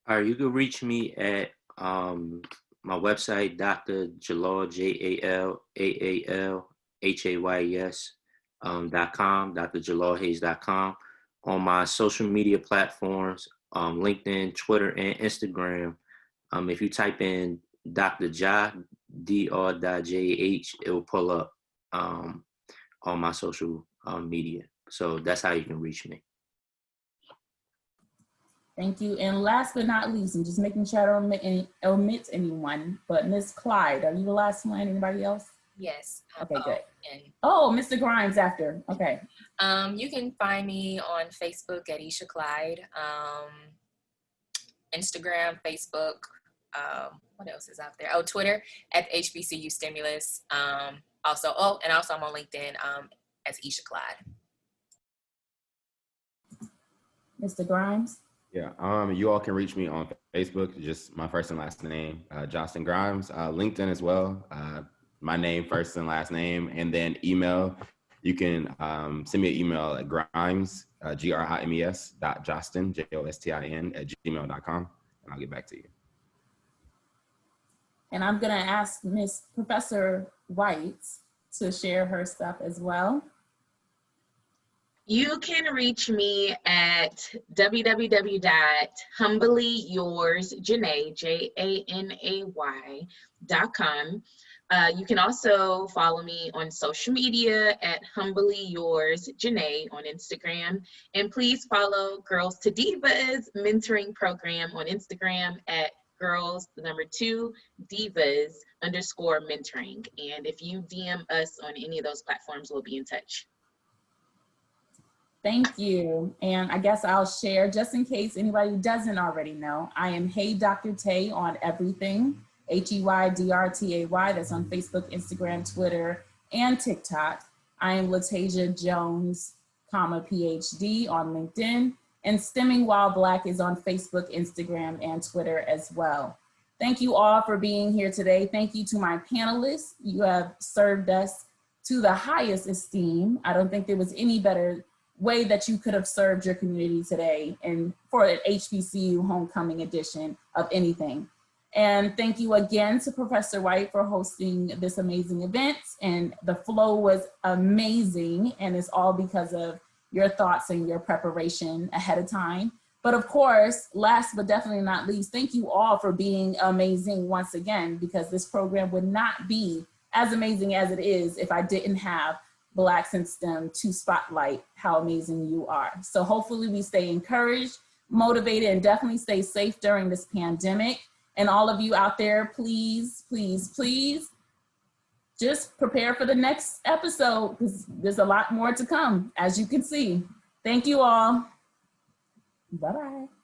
Speaker 7: All right, you can reach me at my website, Dr. Jalaal, JALAALHAYES.com, drjalaalhayes.com. On my social media platforms, LinkedIn, Twitter, and Instagram. If you type in Dr. Ja, Dr.JH, it will pull up on my social media. So that's how you can reach me.
Speaker 1: Thank you. And last but not least, I'm just making sure I don't omit anyone, but Ms. Clyde, are you the last one? Anybody else?
Speaker 4: Yes.
Speaker 1: Okay, good. Oh, Mr. Grimes after. Okay.
Speaker 4: You can find me on Facebook at Eisha Clyde, Instagram, Facebook. What else is out there? Oh, Twitter at HBCU STEMulUS. Also I'm on LinkedIn as Eisha Clyde.
Speaker 1: Mr. Grimes.
Speaker 3: Yeah, you all can reach me on Facebook, just my first and last name, Justin Grimes. LinkedIn as well, my name, first and last name, and then email. You can send me an email at grimes, grimes.jostin, JOSTIN @gmail.com, and I'll get back to you.
Speaker 1: And I'm gonna ask Miss Professor White to share her stuff as well.
Speaker 2: You can reach me at www.humblyyours.com. You can also follow me on social media at humblyyours.Janae on Instagram. And please follow Girls to Divas mentoring program on Instagram at girls2divas_mentoring. And if you DM us on any of those platforms, we'll be in touch.
Speaker 1: Thank you. And I guess I'll share, just in case anybody doesn't already know, I am Hey Dr. Tay on everything, HEYDRTAY. That's on Facebook, Instagram, Twitter, and TikTok. I am Latasia Jones, PhD on LinkedIn, and Stemming While Black is on Facebook, Instagram, and Twitter as well. Thank you all for being here today. Thank you to my panelists. You have served us to the highest esteem. I don't think there was any better way that you could have served your community today and for an HBCU homecoming edition of anything. And thank you again to Professor White for hosting this amazing event. And the flow was amazing, and it's all because of your thoughts and your preparation ahead of time. But of course, last but definitely not least, thank you all for being amazing once again, because this program would not be as amazing as it is if I didn't have Blacks in STEM to spotlight how amazing you are. So hopefully we stay encouraged. motivated, and definitely stay safe during this pandemic. And all of you out there, please, please, please, just prepare for the next episode because there's a lot more to come, as you can see. Thank you all. Bye-bye.